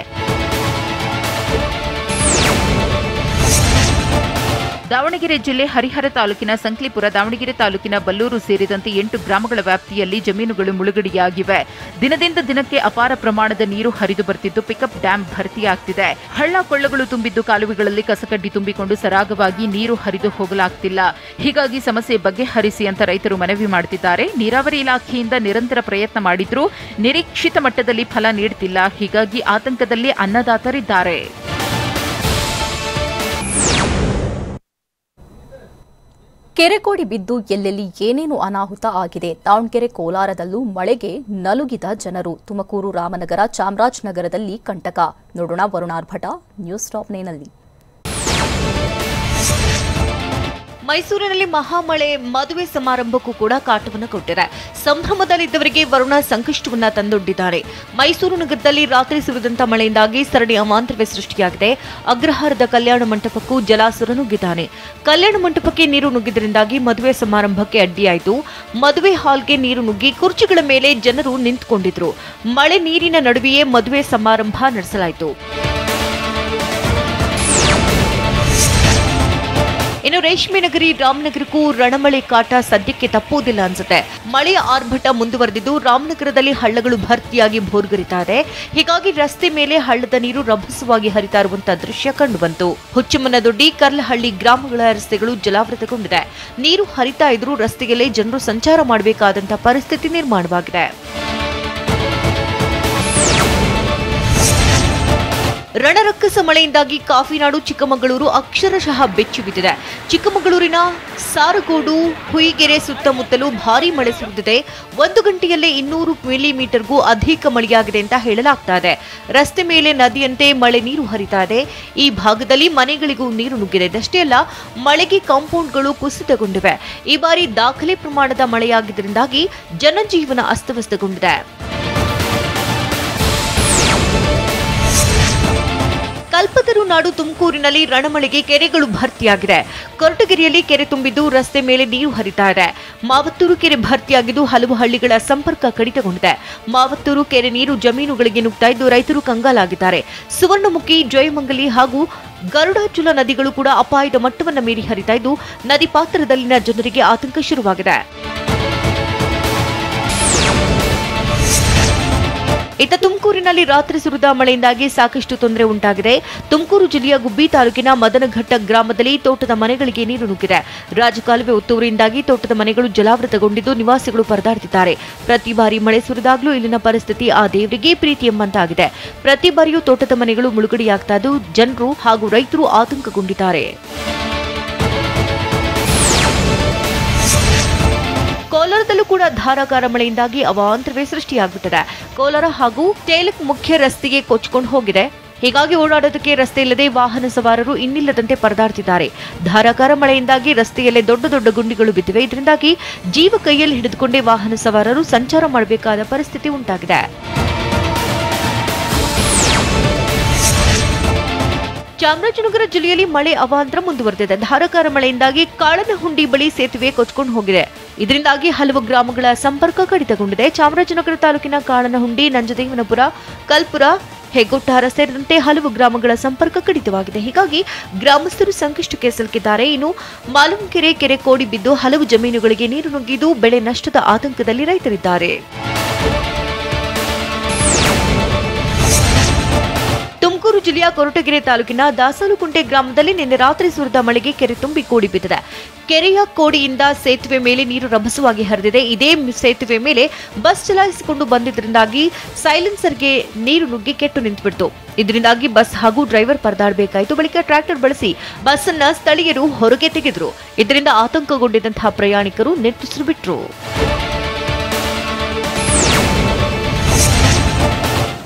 ದಾವಣಗೆರೆ ಜಿಲ್ಲೆ ಹರಿಹರ ತಾಲೂಕಿನ ಸಂಕ್ಲಿಪುರ, ದಾವಣಗೆರೆ ತಾಲೂಕಿನ ಬಲ್ಲೂರು ಸೇರಿದಂತೆ 8 ಗ್ರಾಮಗಳ ವ್ಯಾಪ್ತಿಯಲ್ಲಿ ಜಮೀನುಗಳು ಮುಳುಗಡೆಯಾಗಿವೆ. ದಿನದಿಂದ ದಿನಕ್ಕೆ ಅಪಾರ ಪ್ರಮಾಣದ ನೀರು ಹರಿದು ಬರ್ತಿದ್ದು ಪಿಕಪ್ ಡ್ಯಾಂ ಭರ್ತಿಯಾಗ್ತಿದೆ. ಹಳ್ಳ ಕೊಳ್ಳಗಳು ತುಂಬಿದ್ದು ಕಾಲುವೆಗಳಲ್ಲಿ ಕಸಕಡ್ಡಿ ತುಂಬಿಕೊಂಡು ಸರಾಗವಾಗಿ ನೀರು ಹರಿದು ಹೋಗಲಾಗ್ತಿಲ್ಲ. ಹೀಗಾಗಿ ಸಮಸ್ಯೆ ಬಗೆಹರಿಸಿ ಅಂತ ರೈತರು ಮನವಿ ಮಾಡುತ್ತಿದ್ದಾರೆ. ನೀರಾವರಿ ಇಲಾಖೆಯಿಂದ ನಿರಂತರ ಪ್ರಯತ್ನ ಮಾಡಿದ್ರೂ ನಿರೀಕ್ಷಿತ ಮಟ್ಟದಲ್ಲಿ ಫಲ ನೀಡುತ್ತಿಲ್ಲ. ಹೀಗಾಗಿ ಆತಂಕದಲ್ಲಿ ಅನ್ನದಾತರಿದ್ದಾರೆ. ಕೆರೆಕೋಡಿ ಬಿದ್ದು ಎಲ್ಲೆಲ್ಲಿ ಏನೇನು ಅನಾಹುತ ಆಗಿದೆ. ದಾವಣಗೆರೆ, ಕೋಲಾರದಲ್ಲೂ ಮಳೆಗೆ ನಲುಗಿದ ಜನರು. ತುಮಕೂರು, ರಾಮನಗರ, ಚಾಮರಾಜನಗರದಲ್ಲಿ ಕಂಟಕ. ನೋಡೋಣ ವರುಣಾರ್ಭಟ ನ್ಯೂಸ್ ಟಾಪ್ ನೇನಲ್ಲಿ. ಮೈಸೂರಿನಲ್ಲಿ ಮಹಾಮಳೆ ಮದುವೆ ಸಮಾರಂಭಕ್ಕೂ ಕೂಡ ಕಾಟವನ್ನು ಕೊಟ್ಟಿದೆ. ಸಂಭ್ರಮದಲ್ಲಿದ್ದವರಿಗೆ ವರುಣ ಸಂಕಷ್ಟವನ್ನ ತಂದೊಡ್ಡಿದ್ದಾರೆ. ಮೈಸೂರು ನಗರದಲ್ಲಿ ರಾತ್ರಿ ಸುರಿದಂತ ಮಳೆಯಿಂದಾಗಿ ಸರಣಿ ಅವಾಂತರವೇ ಸೃಷ್ಟಿಯಾಗಿದೆ. ಅಗ್ರಹಾರದ ಕಲ್ಯಾಣ ಮಂಟಪಕ್ಕೂ ಜಲಾಸುರ ನುಗ್ಗಿದ್ದಾನೆ. ಕಲ್ಯಾಣ ಮಂಟಪಕ್ಕೆ ನೀರು ನುಗ್ಗಿದ್ರಿಂದಾಗಿ ಮದುವೆ ಸಮಾರಂಭಕ್ಕೆ ಅಡ್ಡಿಯಾಯಿತು. ಮದುವೆ ಹಾಲ್ಗೆ ನೀರು ನುಗ್ಗಿ ಕುರ್ಚಿಗಳ ಮೇಲೆ ಜನರು ನಿಂತುಕೊಂಡಿದ್ರು. ಮಳೆ ನೀರಿನ ನಡುವೆಯೇ ಮದುವೆ ಸಮಾರಂಭ ನಡೆಸಲಾಯಿತು. ಇನ್ನು ರೇಷ್ಮೆ ನಗರಿ ರಾಮನಗರಕ್ಕೂ ರಣಮಳೆ ಕಾಟ ಸದ್ಯಕ್ಕೆ ತಪ್ಪುವುದಿಲ್ಲ ಅನ್ಸುತ್ತೆ. ಮಳೆಯ ಆರ್ಭಟ ಮುಂದುವರೆದಿದ್ದು ರಾಮನಗರದಲ್ಲಿ ಹಳ್ಳಗಳು ಭರ್ತಿಯಾಗಿ ಭೋರ್ಗರಿತಾ ಇದೆ. ಹೀಗಾಗಿ ರಸ್ತೆ ಮೇಲೆ ಹಳ್ಳದ ನೀರು ರಭಸವಾಗಿ ಹರಿತಾ ಇರುವಂತಹ ದೃಶ್ಯ ಕಂಡುಬಂತು. ಹುಚ್ಚಮ್ಮನದೊಡ್ಡಿ, ಕರ್ಲಹಳ್ಳಿ ಗ್ರಾಮಗಳ ರಸ್ತೆಗಳು ಜಲಾವೃತಗೊಂಡಿದೆ. ನೀರು ಹರಿತಾ ಇದ್ರೂ ರಸ್ತೆಯಲ್ಲೇ ಜನರು ಸಂಚಾರ ಮಾಡಬೇಕಾದಂತಹ ಪರಿಸ್ಥಿತಿ ನಿರ್ಮಾಣವಾಗಿದೆ. ರಣರಕ್ಕಸ ಮಳೆಯಿಂದಾಗಿ ಕಾಫಿನಾಡು ಚಿಕ್ಕಮಗಳೂರು ಅಕ್ಷರಶಃ ಬೆಚ್ಚಿ ಬಿದ್ದಿದೆ. ಚಿಕ್ಕಮಗಳೂರಿನ ಸಾರಗೋಡು, ಹುಯಿಗೆರೆ ಸುತ್ತಮುತ್ತಲೂ ಭಾರೀ ಮಳೆ ಸುರಿದಿದೆ. 1 ಗಂಟೆಯಲ್ಲೇ 200 ಮಿಲಿಮೀಟರ್ಗೂ ಅಧಿಕ ಮಳೆಯಾಗಿದೆ ಅಂತ ಹೇಳಲಾಗ್ತಾ ಇದೆ. ರಸ್ತೆ ಮೇಲೆ ನದಿಯಂತೆ ಮಳೆ ನೀರು ಹರಿತಾ ಇದೆ. ಈ ಭಾಗದಲ್ಲಿ ಮನೆಗಳಿಗೂ ನೀರು ನುಗ್ಗಿದೆ. ಇದಷ್ಟೇ ಅಲ್ಲ, ಮಳೆಗೆ ಕಾಂಪೌಂಡ್ಗಳು ಕುಸಿತಗೊಂಡಿವೆ. ಈ ಬಾರಿ ದಾಖಲೆ ಪ್ರಮಾಣದ ಮಳೆಯಾಗಿದ್ದರಿಂದಾಗಿ ಜನಜೀವನ ಅಸ್ತವ್ಯಸ್ತಗೊಂಡಿದೆ. ಕಲ್ಪತರು ನಾಡು ತುಮಕೂರಿನಲ್ಲಿ ರಣಮಳೆಗೆ ಕೆರೆಗಳು ಭರ್ತಿಯಾಗಿದೆ. ಕೊರಟಗೆರೆಯಲ್ಲಿ ಕೆರೆ ತುಂಬಿದ್ದು ರಸ್ತೆ ಮೇಲೆ ನೀರು ಹರಿತಾ ಇದೆ. ಮಾವತ್ತೂರು ಕೆರೆ ಭರ್ತಿಯಾಗಿದ್ದು ಹಲವು ಹಳ್ಳಿಗಳ ಸಂಪರ್ಕ ಕಡಿತಗೊಂಡಿದೆ. ಮಾವತ್ತೂರು ಕೆರೆ ನೀರು ಜಮೀನುಗಳಿಗೆ ನುಗ್ತಾ ಇದ್ದು ರೈತರು ಕಂಗಾಲಾಗಿದ್ದಾರೆ. ಸುವರ್ಣಮುಖಿ, ಜಯಮಂಗಲಿ ಹಾಗೂ ಗರುಡಾಚಲ ನದಿಗಳು ಕೂಡ ಅಪಾಯದ ಮಟ್ಟವನ್ನು ಮೀರಿ ಹರಿತಾ ಇದ್ದು ನದಿ ಪಾತ್ರದಲ್ಲಿನ ಜನರಿಗೆ ಆತಂಕ ಶುರುವಾಗಿದೆ. ಇತ್ತ ತುಮಕೂರಿನಲ್ಲಿ ರಾತ್ರಿ ಸುರಿದ ಮಳೆಯಿಂದಾಗಿ ಸಾಕಷ್ಟು ತೊಂದರೆ ಉಂಟಾಗಿದೆ. ತುಮಕೂರು ಜಿಲ್ಲೆಯ ಗುಬ್ಬಿ ತಾಲೂಕಿನ ಮದನಘಟ್ಟ ಗ್ರಾಮದಲ್ಲಿ ತೋಟದ ಮನೆಗಳಿಗೆ ನೀರು ನುಗ್ಗಿದೆ. ರಾಜಕಾಲುವೆ ಒತ್ತುವರಿಯಿಂದಾಗಿ ತೋಟದ ಮನೆಗಳು ಜಲಾವೃತಗೊಂಡಿದ್ದು ನಿವಾಸಿಗಳು ಪರದಾಡುತ್ತಿದ್ದಾರೆ. ಪ್ರತಿ ಬಾರಿ ಮಳೆ ಸುರಿದಾಗಲೂ ಇಲ್ಲಿನ ಪರಿಸ್ಥಿತಿ ಆ ದೇವರಿಗೆ ಪ್ರೀತಿ ಎಂಬಂತಾಗಿದೆ. ಪ್ರತಿ ಬಾರಿಯೂ ತೋಟದ ಮನೆಗಳು ಮುಳುಗಡೆಯಾಗ್ತಾ ಇದ್ದು ಜನರು ಹಾಗೂ ರೈತರು ಆತಂಕಗೊಂಡಿದ್ದಾರೆ. ಕೋಲಾರದಲ್ಲೂ ಕೂಡ ಧಾರಾಕಾರ ಮಳೆಯಿಂದಾಗಿ ಅವಾಂತರವೇ ಸೃಷ್ಟಿಯಾಗುತ್ತದೆ. ಕೋಲಾರ ಹಾಗೂ ಟೇಲಕ್ ಮುಖ್ಯ ರಸ್ತೆಗೆ ಕೊಚ್ಚಿಕೊಂಡು ಹೋಗಿದೆ. ಹೀಗಾಗಿ ಓಡಾಡೋದಕ್ಕೆ ರಸ್ತೆ ಇಲ್ಲದೆ ವಾಹನ ಸವಾರರು ಇನ್ನಿಲ್ಲದಂತೆ ಪರದಾಡ್ತಿದ್ದಾರೆ. ಧಾರಾಕಾರ ಮಳೆಯಿಂದಾಗಿ ರಸ್ತೆಯಲ್ಲೇ ದೊಡ್ಡ ದೊಡ್ಡ ಗುಂಡಿಗಳು ಬಿದ್ದಿವೆ. ಇದರಿಂದಾಗಿ ಜೀವ ಕೈಯಲ್ಲಿ ಹಿಡಿದುಕೊಂಡೇ ವಾಹನ ಸವಾರರು ಸಂಚಾರ ಮಾಡಬೇಕಾದ ಪರಿಸ್ಥಿತಿ ಉಂಟಾಗಿದೆ. ಚಾಮರಾಜನಗರ ಜಿಲ್ಲೆಯಲ್ಲಿ ಮಳೆ ಅವಾಂತರ ಮುಂದುವರೆದಿದೆ. ಧಾರಾಕಾರ ಮಳೆಯಿಂದಾಗಿ ಕಾಳನಹುಂಡಿ ಬಳಿ ಸೇತುವೆ ಕೊಚ್ಚಿಕೊಂಡು ಹೋಗಿದೆ. ಇದರಿಂದಾಗಿ ಹಲವು ಗ್ರಾಮಗಳ ಸಂಪರ್ಕ ಕಡಿತಗೊಂಡಿದೆ. ಚಾಮರಾಜನಗರ ತಾಲೂಕಿನ ಕಾಳನಹುಂಡಿ, ನಂಜದೇವನಪುರ, ಕಲ್ಪುರ, ಹೆಗ್ಗೊಟ್ಟಾರ ಸೇರಿದಂತೆ ಹಲವು ಗ್ರಾಮಗಳ ಸಂಪರ್ಕ ಕಡಿತವಾಗಿದೆ. ಹೀಗಾಗಿ ಗ್ರಾಮಸ್ಥರು ಸಂಕಷ್ಟಕ್ಕೆ ಸಿಲುಕಿದ್ದಾರೆ. ಇನ್ನು ಮಾಲಂಕೆರೆ ಕೆರೆ ಕೋಡಿ ಬಿದ್ದು ಹಲವು ಜಮೀನುಗಳಿಗೆ ನೀರು ನುಗ್ಗಿದ್ದು ಬೆಳೆ ನಷ್ಟದ ಆತಂಕದಲ್ಲಿ ರೈತರಿದ್ದಾರೆ. ತುಮಕೂರು ಜಿಲ್ಲೆಯ ಕೊರಟಗೆರೆ ತಾಲೂಕಿನ ದಾಸಲುಕುಂಟೆ ಗ್ರಾಮದಲ್ಲಿ ನಿನ್ನೆ ರಾತ್ರಿ ಸುರಿದ ಮಳೆಗೆ ಕೆರೆ ತುಂಬಿ ಕೋಡಿ ಬಿದ್ದಿದೆ. ಕೆರೆಯ ಕೋಡಿಯಿಂದ ಸೇತುವೆ ಮೇಲೆ ನೀರು ರಭಸವಾಗಿ ಹರಿದಿದೆ. ಇದೇ ಸೇತುವೆ ಮೇಲೆ ಬಸ್ ಚಲಾಯಿಸಿಕೊಂಡು ಬಂದಿದ್ದರಿಂದಾಗಿ ಸೈಲೆನ್ಸರ್ಗೆ ನೀರು ನುಗ್ಗಿ ಕೆಟ್ಟು ನಿಂತುಬಿಡ್ತು. ಇದರಿಂದಾಗಿ ಬಸ್ ಹಾಗೂ ಡ್ರೈವರ್ ಪರದಾಡಬೇಕಾಯಿತು. ಬಳಿಕ ಟ್ರ್ಯಾಕ್ಟರ್ ಬಳಸಿ ಬಸ್ ಅನ್ನ ಸ್ಥಳೀಯರು ಹೊರಗೆ ತೆಗೆದರು. ಇದರಿಂದ ಆತಂಕಗೊಂಡಿದ್ದಂತಹ ಪ್ರಯಾಣಿಕರು ನಿಟ್ಟುಸಿರು ಬಿಟ್ಟರು.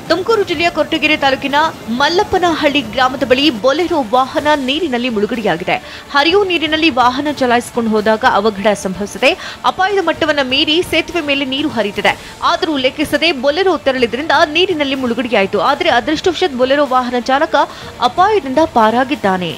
ತುಮಕೂರು ಜಿಲ್ಲೆಯ ಕೊರಟಗೆರೆ ತಾಲೂಕಿನ ಮಲ್ಲಪ್ಪನಹಳ್ಳಿ ಗ್ರಾಮದ ಬಳಿ ಬೊಲೆರೋ ವಾಹನ ನೀರಿನಲ್ಲಿ ಮುಳುಗಡೆಯಾಗಿದೆ. ಹರಿಯುವ ನೀರಿನಲ್ಲಿ ವಾಹನ ಚಲಾಯಿಸಿಕೊಂಡು ಹೋದಾಗ ಅವಘಡ ಸಂಭವಿಸಿದೆ. ಅಪಾಯದ ಮಟ್ಟವನ್ನು ಮೀರಿ ಸೇತುವೆ ಮೇಲೆ ನೀರು ಹರಿಯುತ್ತಿದೆ. ಆದರೂ ಲೆಕ್ಕಿಸದೆ ಬೊಲೆರೋ ತೆರಳಿದ್ರಿಂದ ನೀರಿನಲ್ಲಿ ಮುಳುಗಡೆಯಾಯಿತು. ಆದರೆ ಅದೃಷ್ಟವಶಾತ್ ಬೊಲೆರೋ ವಾಹನ ಚಾಲಕ ಅಪಾಯದಿಂದ ಪಾರಾಗಿದ್ದಾನೆ.